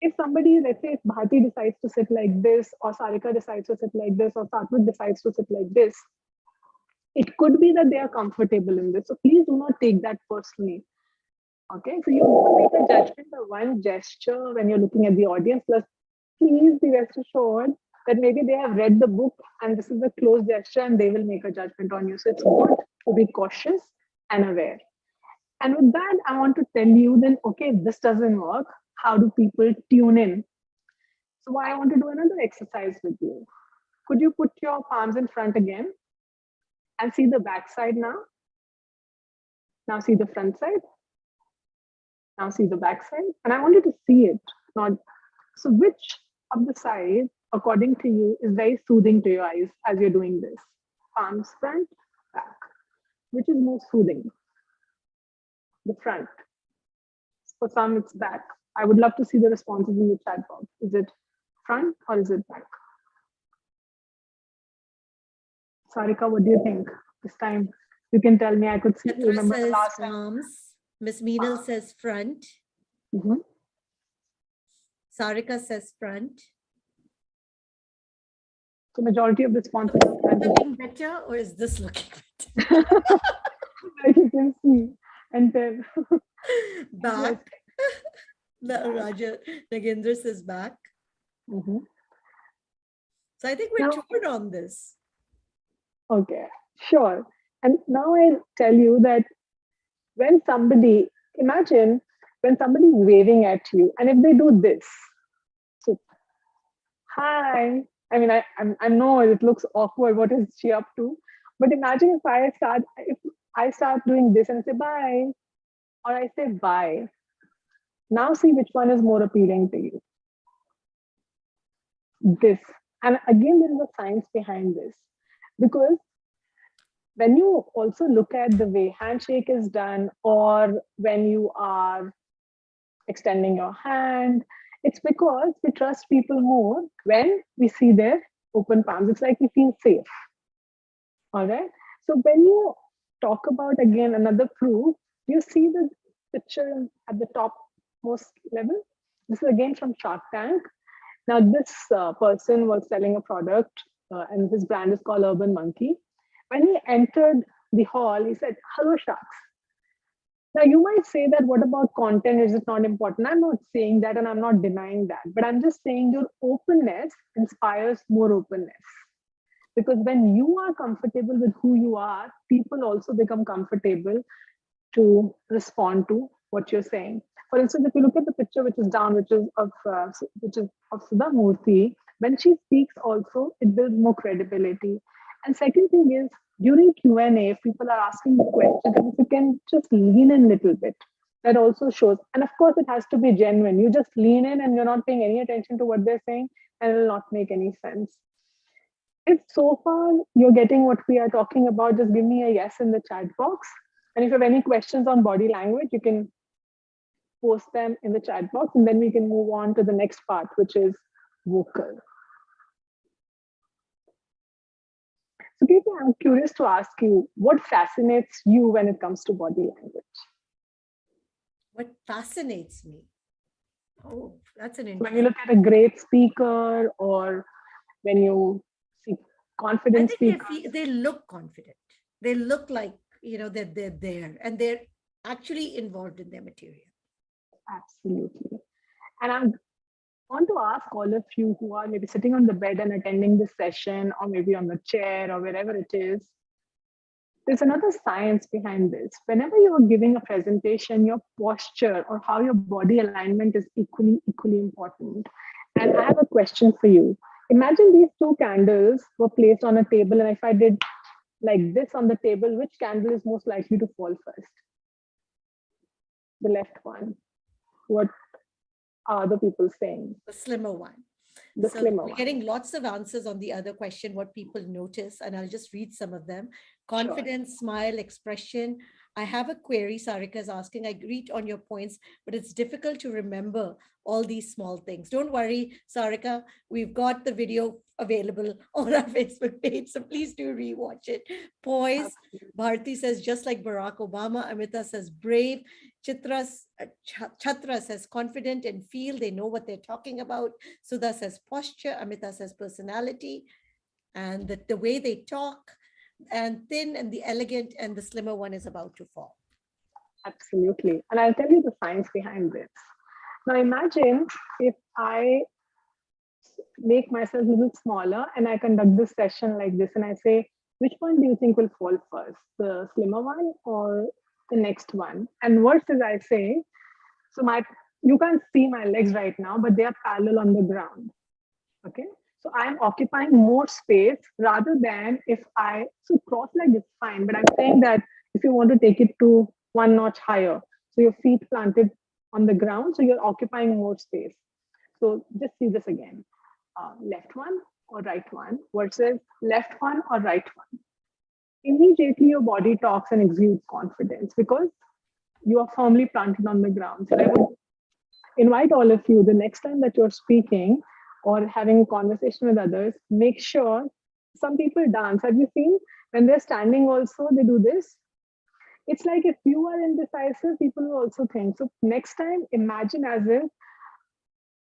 If somebody, let's say if Bharti decides to sit like this, or Sarika decides to sit like this, or Satwik decides to sit like this, it could be that they are comfortable in this. So please do not take that personally. Okay, so you don't make a judgment by one gesture when you're looking at the audience. Plus, please be rest assured that maybe they have read the book and this is a closed gesture and they will make a judgment on you. So it's good to be cautious and aware. And with that, I want to tell you then, okay, this doesn't work. How do people tune in? So I want to do another exercise with you. Could you put your palms in front again and see the back side now? Now see the front side. Now see the back side. And I want you to see it. Not so which of the side, according to you, is very soothing to your eyes as you're doing this? Palms front, back. Which is more soothing? The front. For some, it's back. I would love to see the responses in the chat box. Is it front or is it back? Sarika, what do you think? This time you can tell me. I could see. Remember the last time. Miss Meenal says front. Mm-hmm. Sarika says front. So majority of responses are looking better, or is this looking better? You can see and then back. Raja Nagendra says back. Mm-hmm. So I think we're toured on this. Okay, sure. And now I'll tell you that when somebody, imagine when somebody's waving at you, and if they do this, so hi. I mean, I know it looks awkward. What is she up to? But imagine if I start doing this and I say bye, or I say bye. Now see which one is more appealing to you. This. And again, there is a science behind this. Because when you also look at the way handshake is done, or when you are extending your hand, it's because we trust people more when we see their open palms. It's like we feel safe. All right. So when you talk about, again, another proof, you see the picture at the top most level. This is again from Shark Tank. Now this person was selling a product and his brand is called Urban Monkey. When he entered the hall, he said, hello sharks. Now you might say that what about content? Is it not important? I'm not saying that and I'm not denying that, but I'm just saying your openness inspires more openness. Because when you are comfortable with who you are, people also become comfortable to respond to what you're saying. For instance, if you look at the picture which is down, which is of Sudha Murthy, When she speaks also, it builds more credibility. And second thing is, during Q&A, if people are asking the questions, if you can just lean in a little bit, that also shows. And of course, it has to be genuine. You just lean in and you're not paying any attention to what they're saying, and it will not make any sense. If so far you're getting what we are talking about, just give me a yes in the chat box. And if you have any questions on body language, you can post them in the chat box, and then we can move on to the next part, which is vocal. So, Geeta, I'm curious to ask you, what fascinates you when it comes to body language? What fascinates me? Oh, that's an When you look at a great speaker, or when you see confident speakers. They look confident. They look like, they're there and they're actually involved in their material. Absolutely. And I want to ask all of you who are maybe sitting on the bed and attending this session, or maybe on the chair or wherever it is, there's another science behind this. Whenever you are giving a presentation, your posture or how your body alignment is equally important. And I have a question for you. Imagine these two candles were placed on a table, and if I did like this on the table, which candle is most likely to fall first? The left one. What are the people saying? The slimmer one. The slimmer we're one. getting lots of answers on the other question, what people notice, and I'll just read some of them. Confidence, sure. Smile, expression. I have a query, Sarika is asking. I agree on your points, but it's difficult to remember all these small things. Don't worry, Sarika, we've got the video available on our Facebook page, so please do rewatch it. Poise, Bharti says, just like Barack Obama. Amita says, brave. Chatra says, confident and feel they know what they're talking about. Sudha says, posture. Amita says, personality. And the way they talk. And thin and the elegant, and the slimmer one is about to fall. Absolutely. And I'll tell you the science behind this. Now imagine if I make myself a little smaller and I conduct this session like this, and I say, which one do you think will fall first? The slimmer one or the next one? And worse is I say, so you can't see my legs right now, but they are parallel on the ground. Okay. So I'm occupying more space rather than so cross-legged is fine, but I'm saying that if you want to take it to one notch higher, so your feet planted on the ground, so you're occupying more space. So just see this again, left one or right one versus left one or right one. Immediately your body talks and exudes confidence because you are firmly planted on the ground. So I would invite all of you, the next time that you're speaking, or having a conversation with others, make sure. Some people dance. Have you seen when they're standing also, they do this? It's like if you are indecisive, people will also think. So next time, imagine as if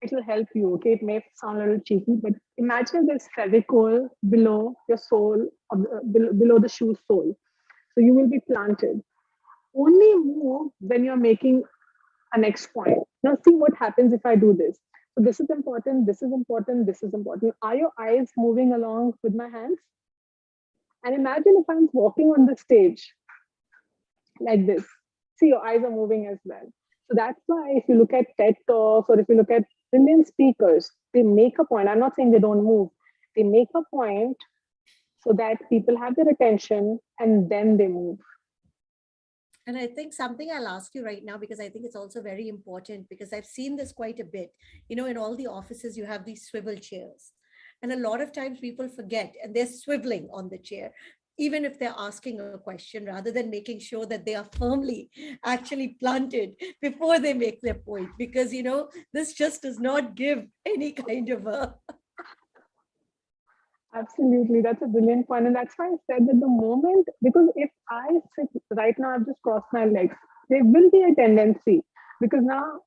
it will help you. Okay, it may sound a little cheeky, but imagine there's fevicol below your sole, below the shoe sole. So you will be planted. Only move when you're making a next point. Now see what happens if I do this. So this is important, this is important, this is important. Are your eyes moving along with my hands? And imagine if I'm walking on the stage like this. See, your eyes are moving as well. So that's why if you look at TED Talks or if you look at brilliant speakers, they make a point. I'm not saying they don't move. They make a point so that people have their attention and then they move. And I think something I'll ask you right now, because I think it's also very important, because I've seen this quite a bit. In all the offices, you have these swivel chairs. And a lot of times people forget and they're swiveling on the chair, even if they're asking a question, rather than making sure that they are firmly actually planted before they make their point. Because, this just does not give any kind of a... Absolutely, that's a brilliant point. And that's why I said that the moment, because if I sit right now, I've just crossed my legs, there will be a tendency, because now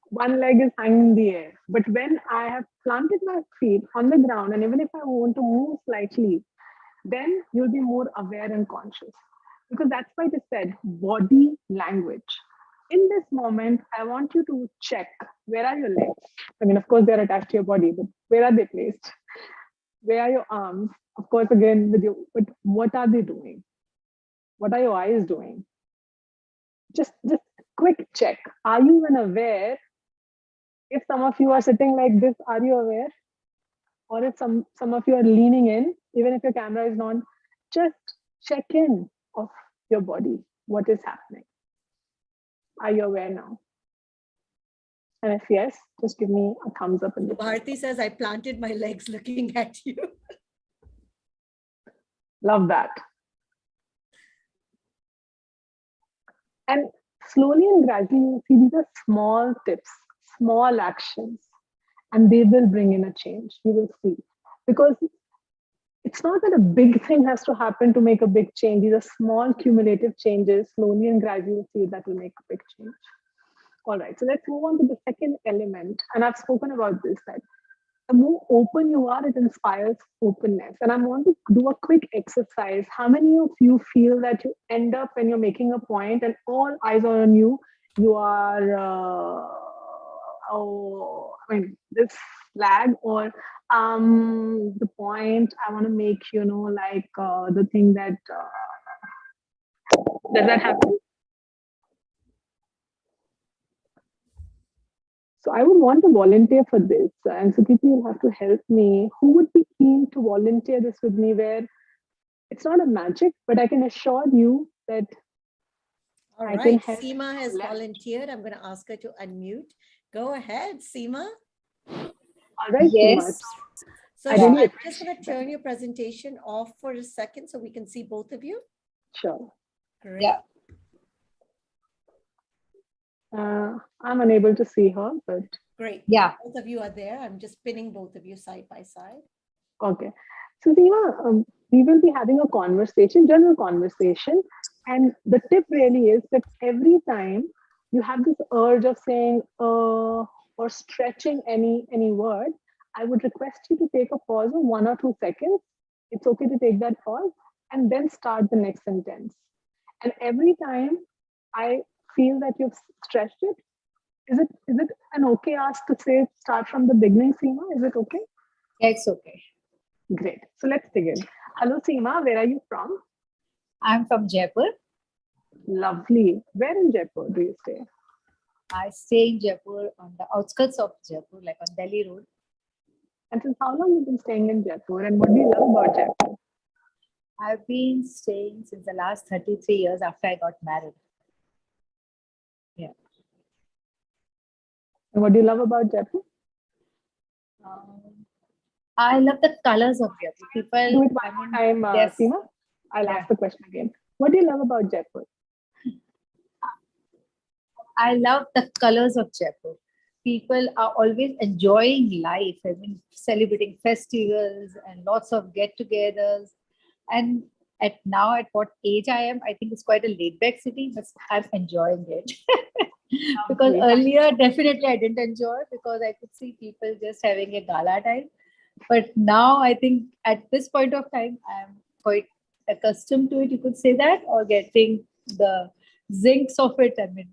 one leg is hanging in the air. But when I have planted my feet on the ground, and even if I want to move slightly, then you'll be more aware and conscious. Because that's why it is said body language. In this moment, I want you to check, where are your legs? I mean, of course, they're attached to your body, but where are they placed? Where are your arms? Of course, again, but what are they doing? What are your eyes doing? Just quick check. Are you even aware? If some of you are sitting like this, are you aware? or if some of you are leaning in, even if your camera is not, just check in of your body. What is happening? Are you aware now? And if yes, just give me a thumbs up in the chat. Bharti says, I planted my legs looking at you. Love that. And slowly and gradually, you see these are small tips, small actions, and they will bring in a change. You will see. Because it's not that a big thing has to happen to make a big change. These are small cumulative changes, slowly and gradually, you see that will make a big change. All right, so let's move on to the second element. And I've spoken about this, that the more open you are, it inspires openness. And I want to do a quick exercise. How many of you feel that you end up when you're making a point and all eyes are on you, you are, this flag or the point I want to make, like the thing that, does that happen? So I would want to volunteer for this. And Sukriti, you'll have to help me. Who would be keen to volunteer this with me where it's not a magic, but I can assure you that All I right, can help. Seema has volunteered. I'm going to ask her to unmute. Go ahead, Seema. All right, Yes. Seema. So really I'm just going to turn your presentation off for a second so we can see both of you. Sure. Great. Yeah. I'm unable to see her, but Great. Yeah. Both of you are there. I'm just pinning both of you side by side. okay. So Seema, we will be having a conversation, general conversation. And the tip really is that every time you have this urge of saying or stretching any word, I would request you to take a pause of 1 or 2 seconds. It's okay to take that pause and then start the next sentence. And every time I feel that you've stretched it, is it an okay ask to say start from the beginning, Seema? Is it okay? Yeah, it's okay. Great. So let's begin. Hello, Seema. Where are you from? I'm from Jaipur. Lovely. Where in Jaipur do you stay? I stay in Jaipur on the outskirts of Jaipur, like on Delhi Road. And since how long have you been staying in Jaipur? And what do you love about Jaipur? I've been staying since the last 33 years after I got married. Yeah. And what do you love about Jaipur? I love the colors of Jaipur. People Do it one more time, yes. Seema. I'll ask the question again. What do you love about Jaipur? I love the colors of Jaipur. People are always enjoying life. I mean, celebrating festivals and lots of get-togethers. And at what age I am, I think it's quite a laid-back city, but I'm enjoying it. Because earlier, definitely I didn't enjoy because I could see people just having a gala time. But now I think at this point of time, I'm quite accustomed to it. You could say that, or getting the zincs of it. I mean,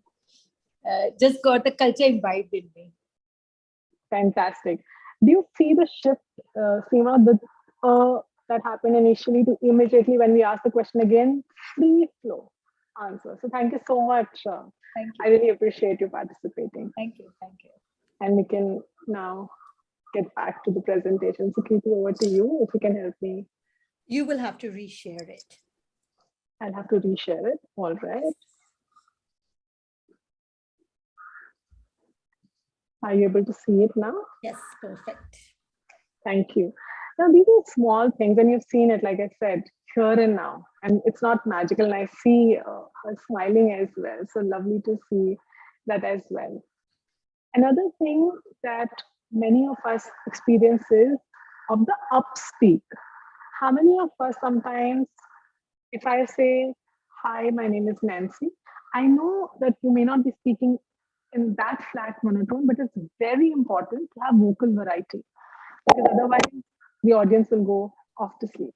just got the culture imbibed in me. Fantastic. Do you see the shift, Seema, that happened initially to immediately when we asked the question again? Free flow answer. So thank you so much. Thank you. I really appreciate you participating. Thank you. Thank you. And we can now get back to the presentation. So Kirti, over to you, if you can help me. You will have to reshare it. I'll have to reshare it. All right. Are you able to see it now? Yes, perfect. Thank you. Now, these are small things, and you've seen it, like I said, here and now. And it's not magical. And I see her smiling as well. So lovely to see that as well. Another thing that many of us experience is of the upspeak. How many of us sometimes, if I say, hi, my name is Nancy, I know that you may not be speaking in that flat monotone, but it's very important to have vocal variety because otherwise the audience will go off to sleep.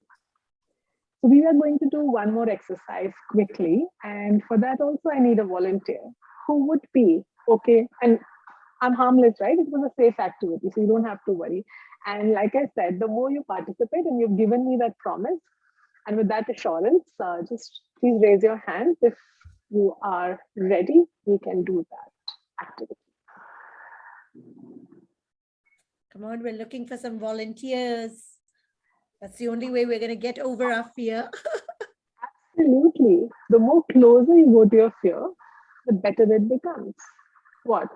So we are going to do one more exercise quickly. And for that also, I need a volunteer who would be okay. And I'm harmless, right? It was a safe activity, so you don't have to worry. And like I said, the more you participate, and you've given me that promise, and with that assurance, just please raise your hand if you are ready. We can do that activity. Come on, we're looking for some volunteers. That's the only way we're going to get over our fear. Absolutely. The more closer you go to your fear, the better it becomes. What?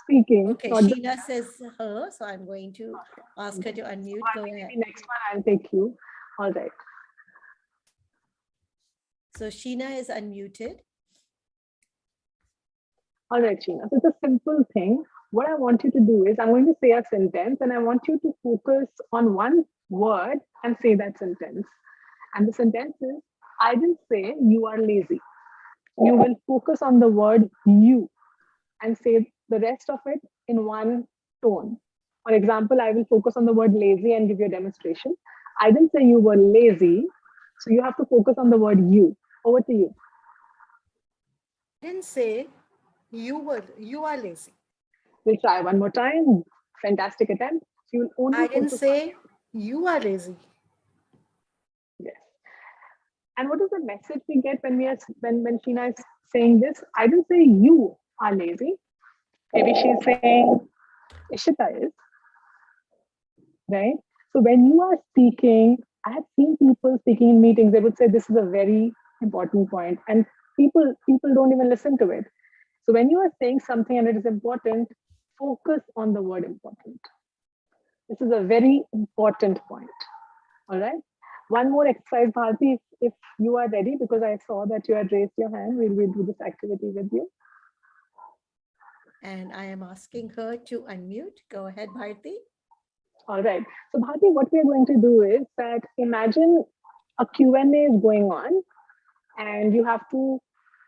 Speaking. Okay, Not Sheena says her, so I'm going to ask her to unmute. Go ahead. maybe next one I'll take you. All right. So Sheena is unmuted. All right, Sheena. So it's a simple thing. What I want you to do is I'm going to say a sentence and I want you to focus on one word and say that sentence. And the sentence is, I didn't say you are lazy. You will focus on the word you and say the rest of it in one tone. For example, I will focus on the word lazy and give you a demonstration. I didn't say you were lazy. So you have to focus on the word you. Over to you. I didn't say you are lazy. We'll try one more time. Fantastic attempt. So you will only I didn't focus say you are lazy. yes. And what is the message we get when when Sheena is saying this? I didn't say you are lazy. Maybe she's saying Ishita is, right? So when you are speaking, I have seen people speaking in meetings, they would say this is a very important point, and people don't even listen to it. So when you are saying something and it is important, focus on the word important. This is a very important point. All right. One more exercise, Bharti, if you are ready, because I saw that you had raised your hand, we'll do this activity with you. And I am asking her to unmute. Go ahead, Bharti. All right. So Bharti, what we're going to do is that imagine a Q&A is going on and you have to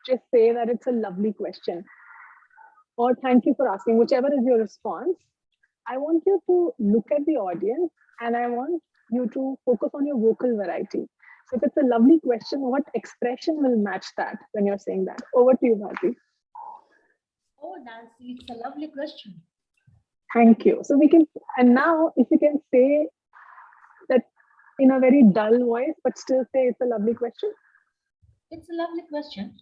just say that it's a lovely question or thank you for asking, whichever is your response. I want you to look at the audience and I want you to focus on your vocal variety. So if it's a lovely question, what expression will match that when you're saying that? Over to you, Bharti. Oh, Nancy, it's a lovely question. Thank you. So we can, and now if you can say that in a very dull voice, but still say it's a lovely question. It's a lovely question.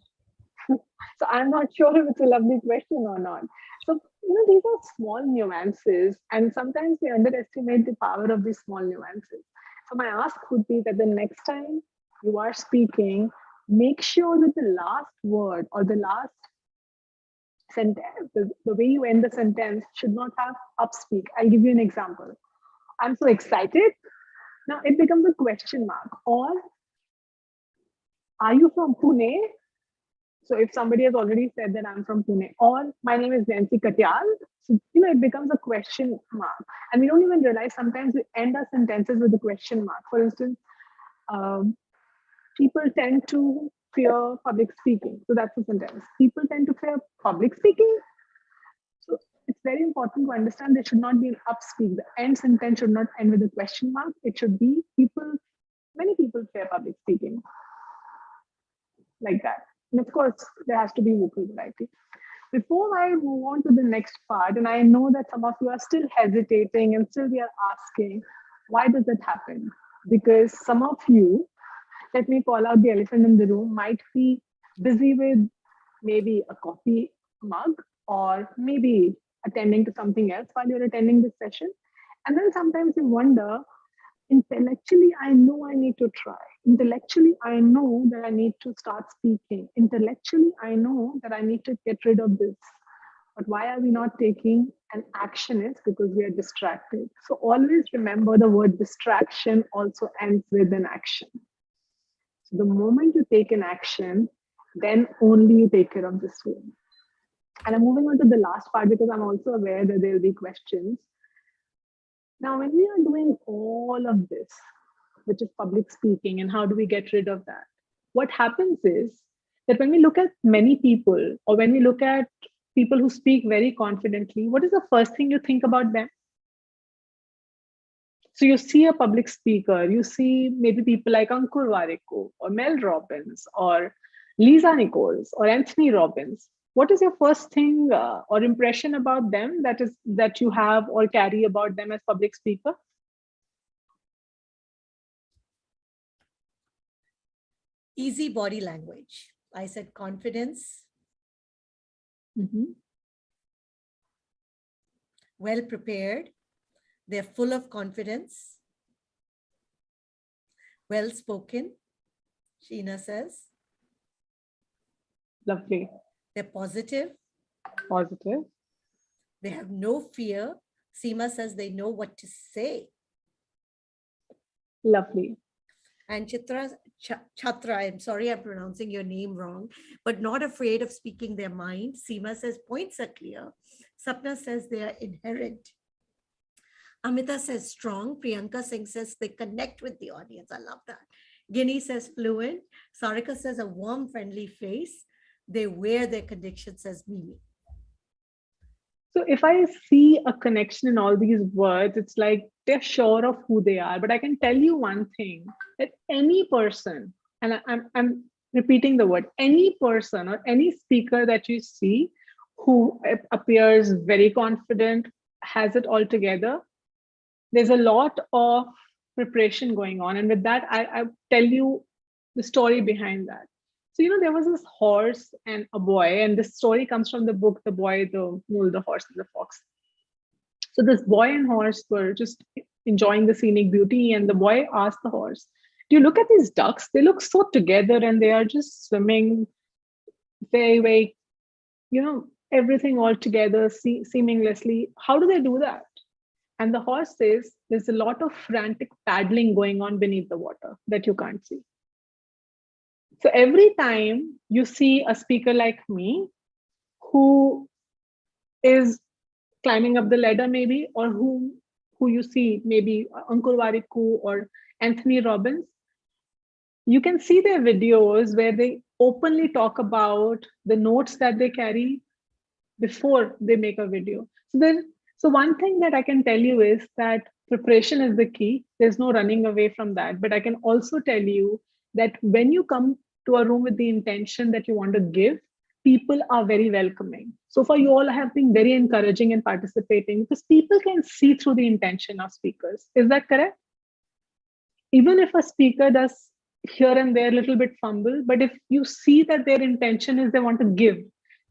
So I'm not sure if it's a lovely question or not. So, these are small nuances, and sometimes we underestimate the power of these small nuances. So my ask would be that the next time you are speaking, make sure that the last word or the last sentence, the way you end the sentence should not have upspeak. I'll give you an example. I'm so excited. Now it becomes a question mark. Or, are you from Pune? So if somebody has already said that I'm from Pune, or my name is Nancy Katyal, so it becomes a question mark. And we don't even realize sometimes we end our sentences with a question mark. For instance, people tend to fear public speaking. So that's the sentence. People tend to fear public speaking. So it's very important to understand there should not be an upspeak. The end sentence should not end with a question mark. It should be many people fear public speaking. Like that. And of course, there has to be vocal variety. Before I move on to the next part, and I know that some of you are still hesitating and still we are asking, why does that happen? Because some of you, let me call out the elephant in the room, might be busy with maybe a coffee mug or maybe attending to something else while you're attending this session. And then sometimes you wonder, intellectually, I know I need to try. Intellectually, I know that I need to start speaking. Intellectually, I know that I need to get rid of this. But why are we not taking an action? Is because we are distracted. So always remember the word distraction also ends with an action. So the moment you take an action, then only you take care of this one. And I'm moving on to the last part because I'm also aware that there will be questions. Now, when we are doing all of this, which is public speaking, and how do we get rid of that? What happens is that when we look at many people, or when we look at people who speak very confidently, what is the first thing you think about them? So you see a public speaker, you see maybe people like Ankur Warikoo, or Mel Robbins, or Lisa Nichols, or Anthony Robbins. What is your first thing or impression about them that you have or carry about them as public speaker? Easy body language. I said confidence. Well prepared. They're full of confidence, well-spoken, Sheena says. Lovely. They're positive. Positive. They have no fear. Seema says they know what to say. Lovely. And Chatra, I'm sorry I'm pronouncing your name wrong, but not afraid of speaking their mind. Seema says points are clear. Sapna says they are inherent. Amita says strong. Priyanka Singh says they connect with the audience. I love that. Guinea says fluent. Sarika says a warm, friendly face. They wear their conviction, says Mimi. So if I see a connection in all these words, it's like they're sure of who they are. But I can tell you one thing, that any person, and I'm repeating the word, any person or any speaker that you see who appears very confident, has it all together, there's a lot of preparation going on. And with that, I tell you the story behind that. So, there was this horse and a boy, and this story comes from the book, The Boy, the Mule, the Horse, and the Fox. So this boy and horse were just enjoying the scenic beauty, and the boy asked the horse, do you look at these ducks? They look so together, and they are just swimming very, very, everything all together, seamlessly. How do they do that? And the horse says, there's a lot of frantic paddling going on beneath the water that you can't see. So every time you see a speaker like me, who is climbing up the ladder maybe, or who you see maybe Ankur Warikoo or Anthony Robbins, you can see their videos where they openly talk about the notes that they carry before they make a video. So one thing that I can tell you is that preparation is the key. There's no running away from that. But I can also tell you that when you come to a room with the intention that you want to give, people are very welcoming. So far, you all have been very encouraging and participating, because people can see through the intention of speakers. Is that correct? Even if a speaker does here and there a little bit fumble, but if you see that their intention is they want to give,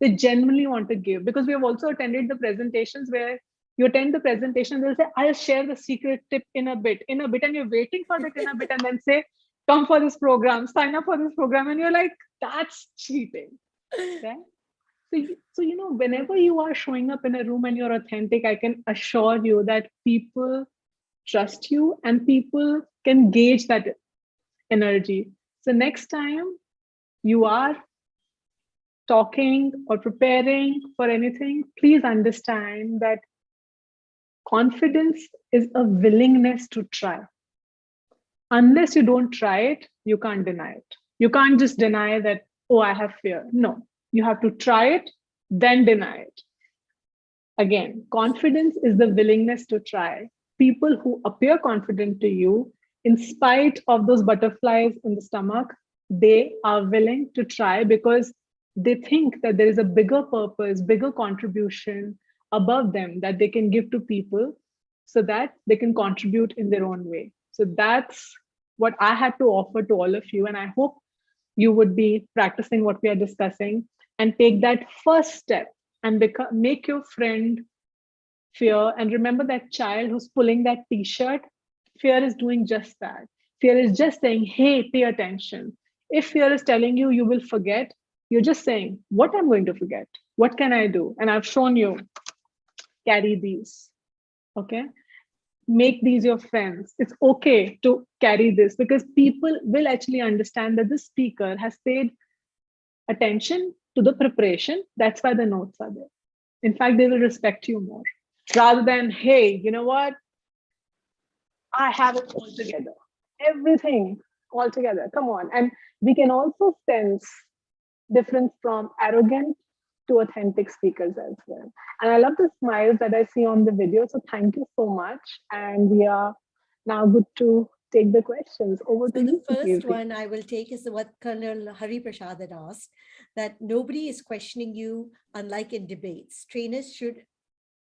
they genuinely want to give. Because we have also attended the presentations where you attend the presentation, they'll say, I'll share the secret tip in a bit, and you're waiting for that in a bit, and then say, come for this program, sign up for this program. And you're like, that's cheating. Right? So, whenever you are showing up in a room and you're authentic, I can assure you that people trust you and people can gauge that energy. So next time you are talking or preparing for anything, please understand that confidence is a willingness to try. Unless you don't try it, you can't deny it. You can't just deny that, oh, I have fear. No, you have to try it, then deny it. Again, confidence is the willingness to try. People who appear confident to you, in spite of those butterflies in the stomach, they are willing to try because they think that there is a bigger purpose, bigger contribution above them that they can give to people so that they can contribute in their own way. So that's what I had to offer to all of you. And I hope you would be practicing what we are discussing and take that first step and make your friend fear. And remember that child who's pulling that t-shirt, fear is doing just that. Fear is just saying, hey, pay attention. If fear is telling you you will forget, you're just saying, what I'm going to forget? What can I do? And I've shown you, carry these, okay? Make these your friends. It's okay to carry this because people will actually understand that the speaker has paid attention to the preparation. That's why the notes are there. In fact, they will respect you more rather than, hey, you know what? I have it all together. Everything all together. Come on. And we can also sense difference from arrogant to authentic speakers as well. And I love the smiles that I see on the video. So thank you so much. And we are now good to take the questions. Over to you. The first one I will take is what Colonel Hari Prasad had asked, that nobody is questioning you, unlike in debates. Trainers should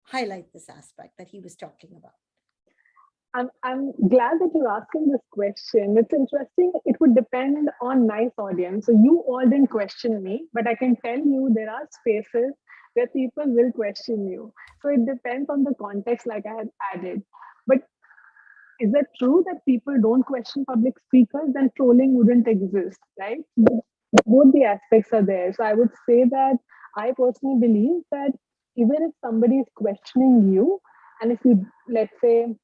highlight this aspect that he was talking about. I'm glad that you're asking this question. It's interesting. It would depend on nice audience. So you all didn't question me, but I can tell you there are spaces where people will question you. So it depends on the context, like I had added. But is that true that people don't question public speakers? Then trolling wouldn't exist, right? Both the aspects are there. So I would say that I personally believe that even if somebody is questioning you, and if you, let's say,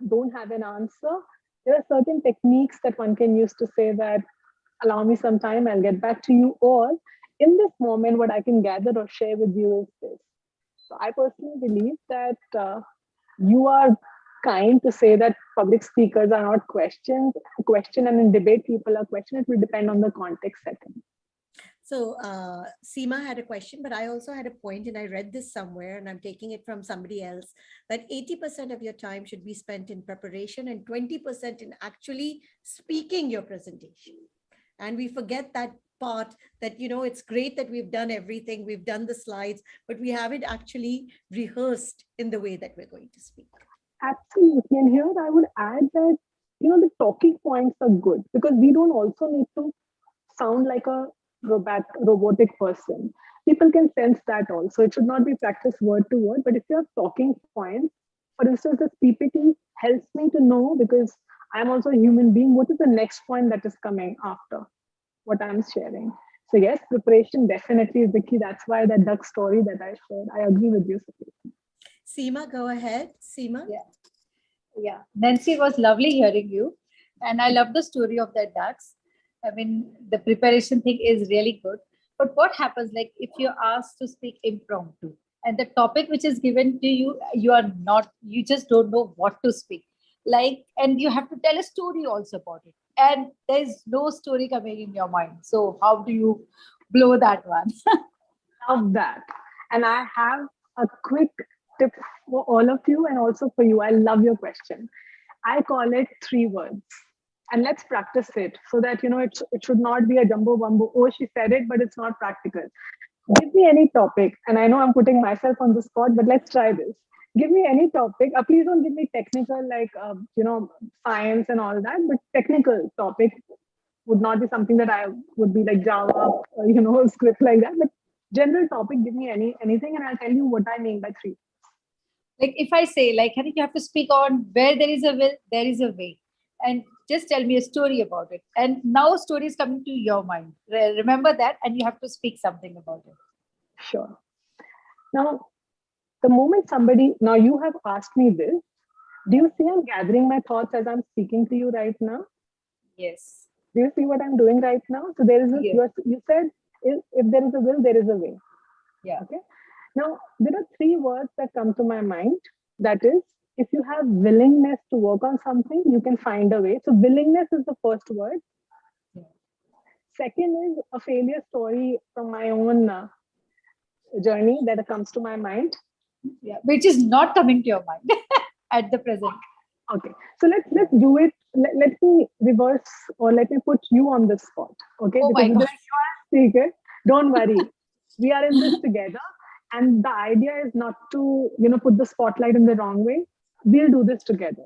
don't have an answer, there are certain techniques that one can use to say that, allow me some time, I'll get back to you. Or in this moment, what I can gather or share with you is this. So I personally believe that you are kind to say that public speakers are not questioned, and in debate people are questioned. It will depend on the context setting. So Seema had a question, but I also had a point, and I read this somewhere, and I'm taking it from somebody else, that 80% of your time should be spent in preparation and 20% in actually speaking your presentation. And we forget that part, that, you know, it's great that we've done everything, we've done the slides, but we haven't actually rehearsed in the way that we're going to speak. Absolutely. And here I would add that, you know, the talking points are good because we don't also need to sound like a robotic person. People can sense that also. It should not be practiced word to word, but if you have talking points, for instance, this PPT helps me to know, because I'm also a human being, what is the next point that is coming after what I'm sharing. So yes, preparation definitely is the key. That's why that duck story that I shared, I agree with you, Safi. Seema, go ahead. Seema. Yeah. Nancy, was lovely hearing you. And I love the story of the ducks. I mean, the preparation thing is really good. But what happens, like, if you're asked to speak impromptu and the topic which is given to you, you just don't know what to speak. Like, and you have to tell a story also about it. And there's no story coming in your mind. So how do you blow that one? Love that. And I have a quick tip for all of you and also for you. I love your question. I call it 3 words. And let's practice it so that, you know, it should not be a jumbo bumbo. Oh, she said it, but it's not practical. Give me any topic. And I know I'm putting myself on the spot, but let's try this. Give me any topic. Please don't give me technical, like, you know, science and all that, but technical topic would not be something that I would be like Java, or, you know, script like that. But general topic, give me anything, and I'll tell you what I mean by 3. Like, if I say, like, I think you have to speak on where there is a will, there is a way. And just tell me a story about it. And now a story is coming to your mind. Remember that, and you have to speak something about it. Sure. Now, the moment now you have asked me this, do you see I'm gathering my thoughts as I'm speaking to you right now? Yes. Do you see what I'm doing right now? So there is Yes. you said if there is a will, there is a way. Yeah. Okay. Now, there are 3 words that come to my mind. That is, if you have willingness to work on something, you can find a way. So willingness is the first word. Yeah. Second is a failure story from my own journey that comes to my mind. Yeah. Which is not coming to your mind at the present. Okay. So let's do it. Let me reverse, or let me put you on the spot. Okay. Oh my because God. you are a speaker. Don't worry. We are in this together. And the idea is not to, you know, put the spotlight in the wrong way. We'll do this together.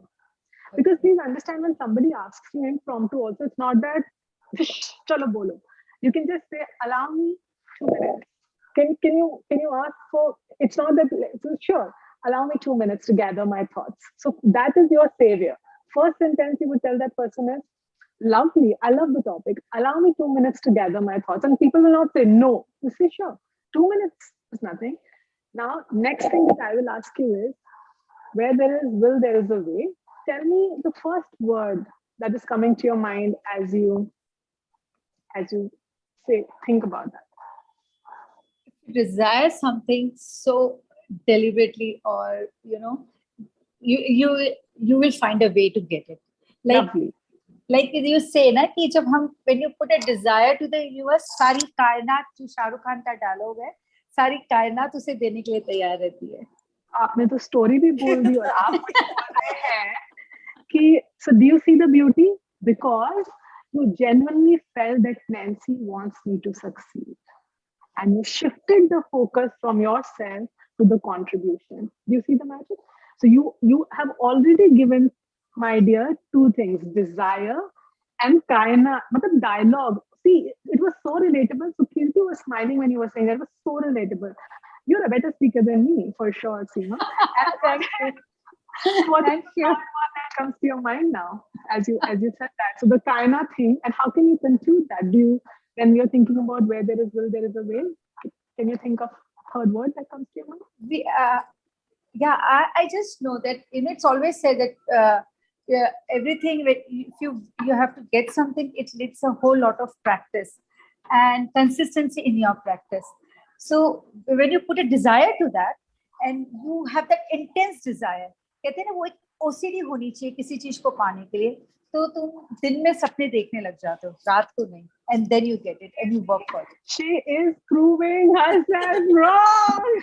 Because please understand, when somebody asks you impromptu also, it's not that, chalo bolo. You can just say, allow me 2 minutes. Can you ask for, it's not that, so sure, allow me 2 minutes to gather my thoughts. So that is your savior. First sentence you would tell that person is, lovely, I love the topic. Allow me 2 minutes to gather my thoughts. And people will not say no. You say, sure, 2 minutes is nothing. Now, next thing that I will ask you is, where there is will, there is a way. Tell me the first word that is coming to your mind as you say, think about that. Desire something so deliberately, or you will find a way to get it. Lovely. Like you say na कि जब हम, when you put a desire to the universe, सारी कायनात, जो शाहरुख खान का dialogue है, सारी कायनात उसे देने के लिए तैयार रहती है. आपने तो स्टोरी भी बोल दी और आप कुछ बोल रहे हैं कि, so do you see the beauty? Because you genuinely felt that Nancy wants me to succeed. And you shifted the focus from yourself to the contribution. Do you see the magic? So you have already given, my dear, 2 things: desire and kaina. But the dialogue, see, it was so relatable. So Kirti was smiling when you were saying that. It was so relatable. You're a better speaker than me, for sure, Seema. What Thank is the you. third one that comes to your mind now, as you said that? So the kaina thing, and how can you conclude that? When you're thinking about where there is will, there is a way. Can you think of a third word that comes to your mind? Yeah, I just know that it's always said that yeah, everything if you have to get something, it needs a whole lot of practice and consistency in your practice. So when you put a desire to that and you have that intense desire, कहते हैं ना वो एक OCD होनी चाहिए किसी चीज को पाने के लिए, तो तुम दिन में सपने देखने लग जाते हो, रात को नहीं, and then you get it and you work for it. She is proving herself wrong.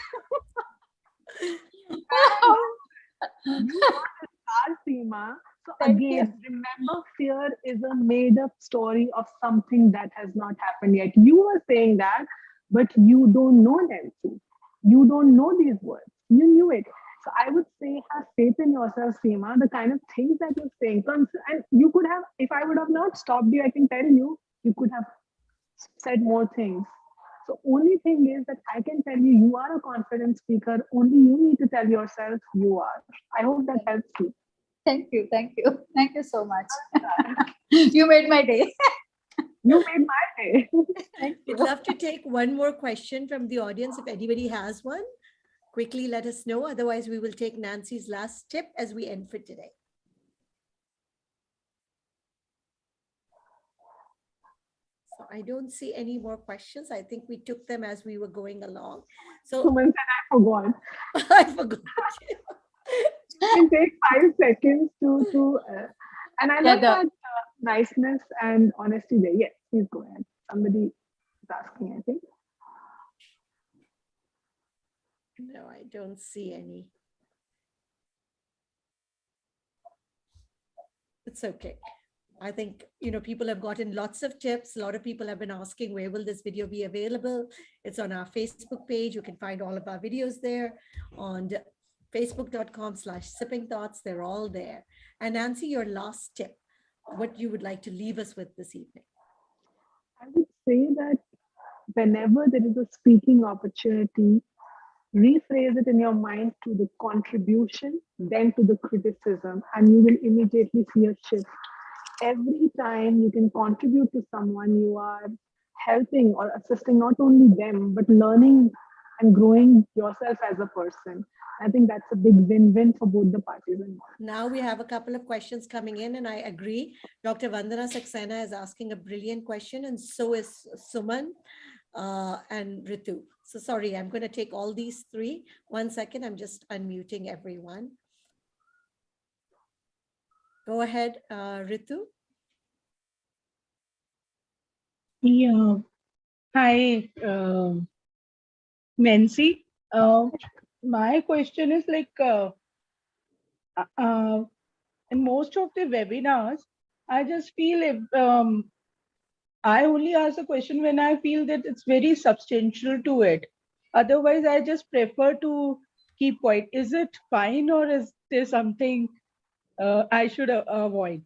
You are a star, Seema. So Thank again, remember, fear is a made-up story of something that has not happened yet. You were saying that, but you don't know, Nancy. You don't know these words. You knew it. So I would say, have faith in yourself, Seema. The kind of things that you're saying, and you could have, if I would have not stopped you, I can tell you, you could have said more things. So only thing is that I can tell you, you are a confident speaker. Only you need to tell yourself you are. I hope that helps you. Thank you. Thank you. Thank you so much. You made my day. You made my day. Thank you. We'd love to take one more question from the audience. If anybody has one, quickly let us know. Otherwise, we will take Nancy's last tip as we end for today. So I don't see any more questions. I think we took them as we were going along. So Someone said I forgot. I forgot. You can take 5 seconds to and I love that niceness and honesty there. Yes, please go ahead. Somebody is asking, I think. No, I don't see any. It's okay. I think, people have gotten lots of tips. A lot of people have been asking, where will this video be available? It's on our Facebook page. You can find all of our videos there on facebook.com/sipping thoughts. They're all there. And Nancy, your last tip, what you would like to leave us with this evening? I would say that whenever there is a speaking opportunity, rephrase it in your mind to the contribution, then to the criticism, and you will immediately see a shift. Every time you can contribute to someone, you are helping or assisting not only them, but learning and growing yourself as a person. I think that's a big win-win for both the parties involved. Now we have a couple of questions coming in, and I agree. Dr. Vandana Saxena is asking a brilliant question, and so is Suman and Ritu. So sorry, I'm going to take all these three. 1 second, I'm just unmuting everyone. Go ahead, Ritu. Yeah. Hi, Nancy. My question is like, in most of the webinars, I just feel if I only ask a question when I feel that it's very substantial to it. Otherwise, I just prefer to keep quiet. Is it fine, or is there something I should avoid?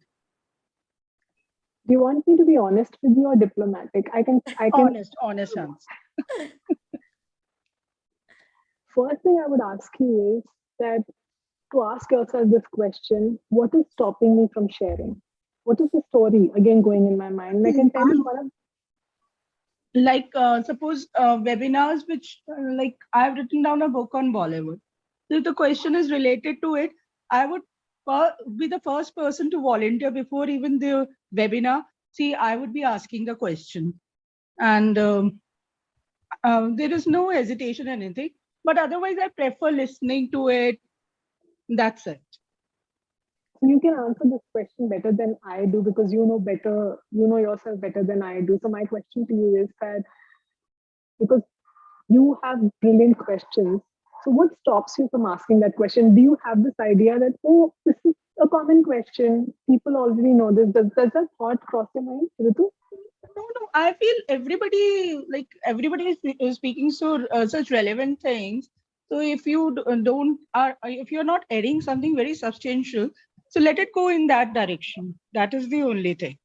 Do you want me to be honest with you or diplomatic? I can. Honest answer. First thing I would ask you is that to ask yourself this question: what is stopping me from sharing? What is the story again going in my mind? I can tell you one of. Like suppose webinars which like I've written down a book on Bollywood. So if the question is related to it, I would be the first person to volunteer before even the webinar. See, I would be asking the question, and there is no hesitation or anything. But otherwise, I prefer listening to it. That's it. You can answer this question better than I do because you know yourself better than I do. So my question to you is that because you have brilliant questions, so what stops you from asking that question? Do you have this idea that, oh, this is a common question, people already know this? Does that thought cross your mind, Ritu? No, I feel everybody is speaking such relevant things. So if you if you're not adding something very substantial, so let it go in that direction. That is the only thing.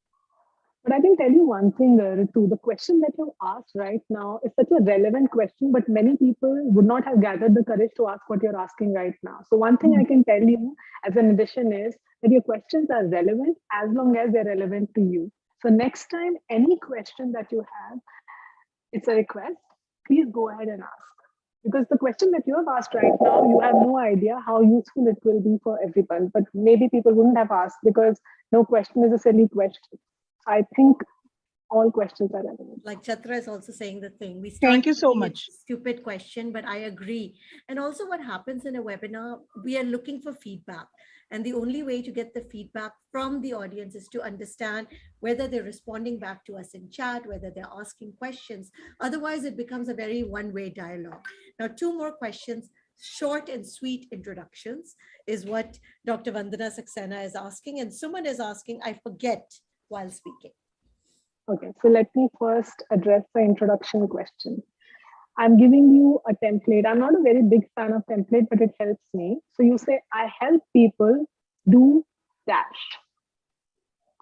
But I can tell you one thing, Ritu, the question that you asked right now is such a relevant question, but many people would not have gathered the courage to ask what you're asking right now. So one thing I can tell you as an addition is that your questions are relevant as long as they're relevant to you. So next time, any question that you have, it's a request, please go ahead and ask. Because the question that you have asked right now, you have no idea how useful it will be for everyone. But maybe people wouldn't have asked because no question is a silly question. I think all questions are relevant. Like Chatra is also saying the thing. We Thank you so thinking much. it's a stupid question, but I agree. And also what happens in a webinar, we are looking for feedback. And the only way to get the feedback from the audience is to understand whether they're responding back to us in chat, whether they're asking questions. Otherwise, it becomes a very one-way dialogue. Now, two more questions. Short and sweet introductions is what Dr. Vandana Saxena is asking. And Suman is asking, I forget while speaking. Okay, so let me first address the introduction question. I'm giving you a template. I'm not a very big fan of template, but it helps me. So you say, I help people do dash.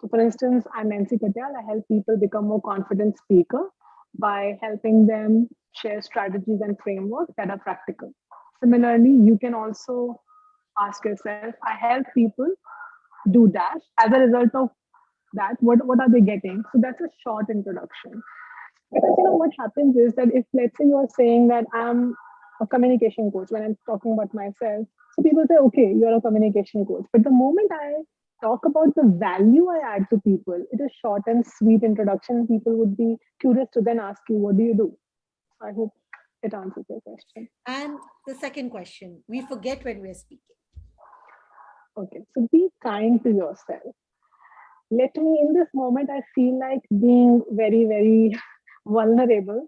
So for instance, I'm Nancy Katyal. I help people become more confident speaker by helping them share strategies and frameworks that are practical. Similarly, you can also ask yourself, I help people do dash. As a result of that, what are they getting? So that's a short introduction. Because what happens is that if, let's say, you're saying that I'm a communication coach, when I'm talking about myself, so people say, okay, you're a communication coach. But the moment I talk about the value I add to people, it is short and sweet introduction. People would be curious to then ask you, what do you do? So I hope it answers your question. And the second question, we forget when we're speaking. Okay, so be kind to yourself. Let me, in this moment, I feel like being very, very vulnerable.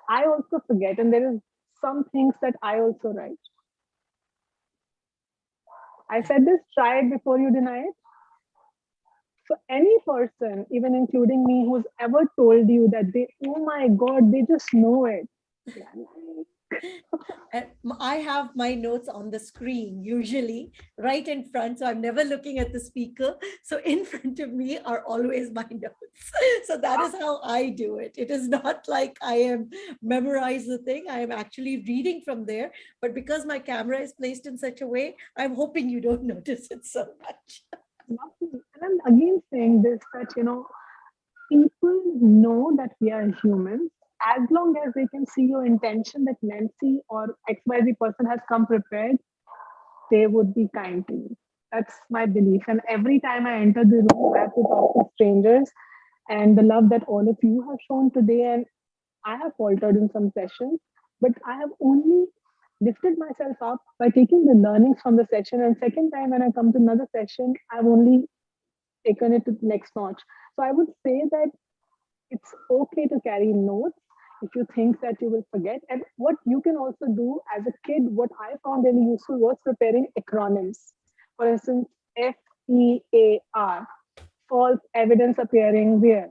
I also forget, and there is some things that I also write. I said this, try it before you deny it. So any person, even including me, who's ever told you that they, oh my God, they just know it. I have my notes on the screen, usually right in front. So I'm never looking at the speaker. So in front of me are always my notes. So that is how I do it. It is not like I am memorize the thing. I am actually reading from there. But because my camera is placed in such a way, I'm hoping you don't notice it so much. And I'm again saying this, that, people know that we are humans. As long as they can see your intention that Nancy or XYZ person has come prepared, they would be kind to you. That's my belief. And every time I enter the room, I have to talk to strangers. And the love that all of you have shown today, and I have faltered in some sessions, but I have only lifted myself up by taking the learnings from the session. And second time when I come to another session, I've only taken it to the next notch. So I would say that it's okay to carry notes if you think that you will forget. And what you can also do as a kid, what I found really useful was preparing acronyms. For instance, FEAR, false evidence appearing where,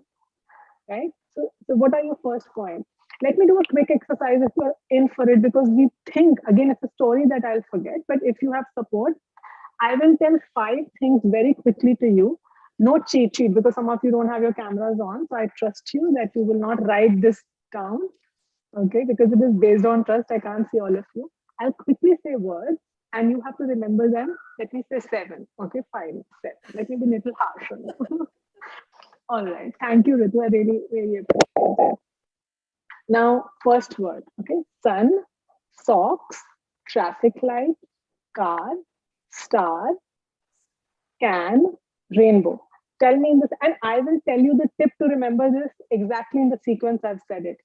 right? So what are your first points? Let me do a quick exercise if you're in for it, because we think, again, it's a story that I'll forget, but if you have support, I will tell 5 things very quickly to you. No cheat sheet, because some of you don't have your cameras on. So I trust you that you will not write this down, okay? Because it is based on trust. I can't see all of you. I'll quickly say words and you have to remember them. Let me say 7, okay? 5, 7. Let me be a little harsh on you. All right. Thank you, Ritu. I really, really appreciate it. Now, first word, okay? Sun, socks, traffic light, car, star, can, rainbow. Tell me in this, and I will tell you the tip to remember this exactly in the sequence I've said it.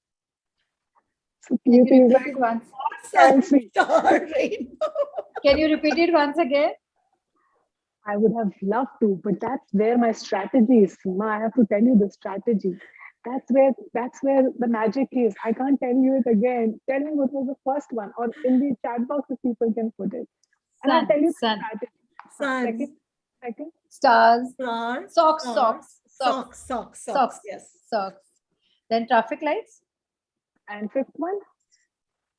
So Can you repeat it once? Star, rainbow. Can you repeat it once again? I would have loved to, but that's where my strategy is, Seema. I have to tell you the strategy. That's where the magic is. I can't tell you it again. Tell me what was the first one, or in the chat box if people can put it. And I'll tell you the strategy. Sun. Second. Stars. Star. Socks. Star. Socks. Socks. Yes. Socks. Then traffic lights. And fifth one?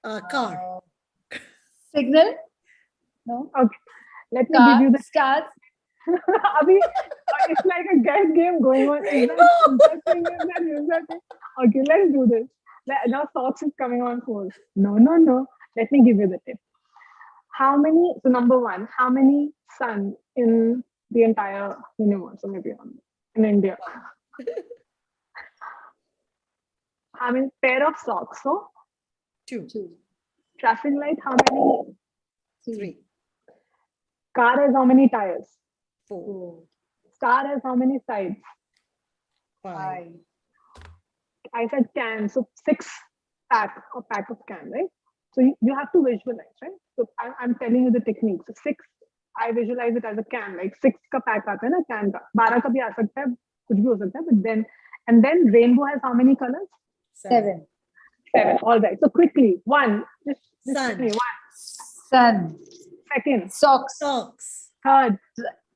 Car. Signal. No. Okay. Let me Car, give you the stars. Abhi, It's like a guess game going on. Is Rainbow. that thing? Is that thing? Okay, let's do this. Now socks is coming on full. No, no, no. Let me give you the tip. How many? So number one, how many suns in the entire universe, or maybe in India? How many pair of socks? So Two, traffic light. How many? three, Car has how many tires? four, Star has how many sides? five. I said can, so 6 pack of can, right? So you have to visualize, right? So I'm telling you the technique. So 6, I visualize it as a can, like 6 का pack आता है ना can का, 12 का भी आ सकता है, कुछ भी हो सकता है, but then and then rainbow has how many colors? 7. 7. All right. So quickly, 1, just Sun. tell me 1. Sun. 2nd, Socks. Socks. 3rd,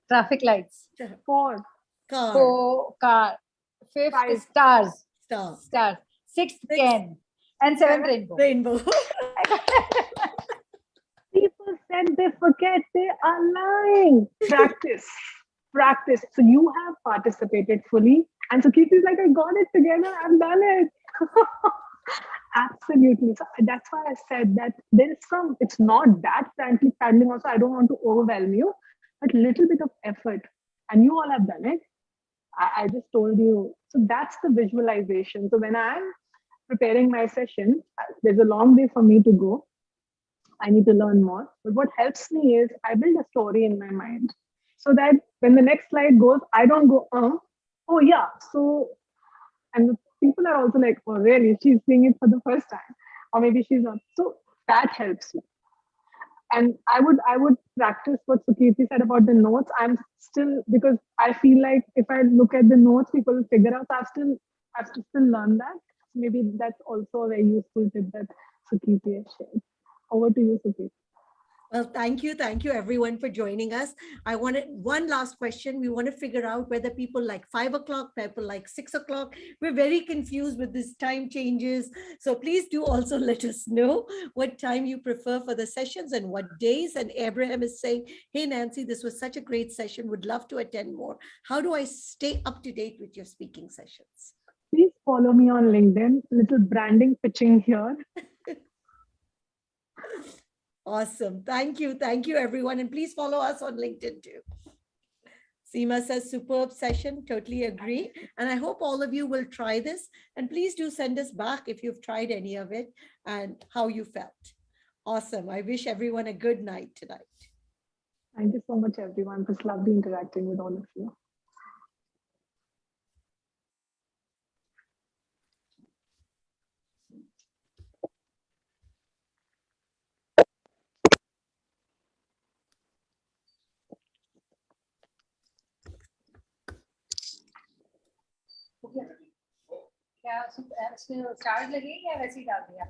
Traffic lights. 4th, Car. 4. Car. 5th. 5, Stars. Star. Stars. 6th. Six. Can. And 7th. Rainbow. Rainbow. people said they forget, they are lying. Practice. So you have participated fully. And so Kirti is like, I got it together. I've done it. Absolutely. So that's why I said that there is it's not that frankly paddling also. I don't want to overwhelm you, but little bit of effort. And you all have done it. I just told you. So that's the visualization. So when I'm preparing my session, there's a long way for me to go. I need to learn more. But what helps me is I build a story in my mind so that when the next slide goes, I don't go, oh yeah. So, and the people are also like, oh really? She's seeing it for the first time, or maybe she's not. So that helps me. And I would practice what Sukirti said about the notes. I'm still, because I feel like if I look at the notes, people will figure out. I have to still learn that. Maybe that's also a very useful tip that Sukirti has shared. Over to you, Sukirti. Well, thank you everyone for joining us. I wanted one last question. We want to figure out whether people like 5 o'clock, people like 6 o'clock. We're very confused with these time changes. So please do also let us know what time you prefer for the sessions and what days. And Abraham is saying, hey, Nancy, this was such a great session. Would love to attend more. How do I stay up to date with your speaking sessions? Please follow me on LinkedIn. Little branding pitching here. Awesome. Thank you, everyone. And please follow us on LinkedIn too. Seema says, superb session. Totally agree. And I hope all of you will try this. And please do send us back if you've tried any of it and how you felt. Awesome. I wish everyone a good night tonight. Thank you so much, everyone. It was lovely interacting with all of you. क्या start लगेगी या वैसे ही डाल दिया?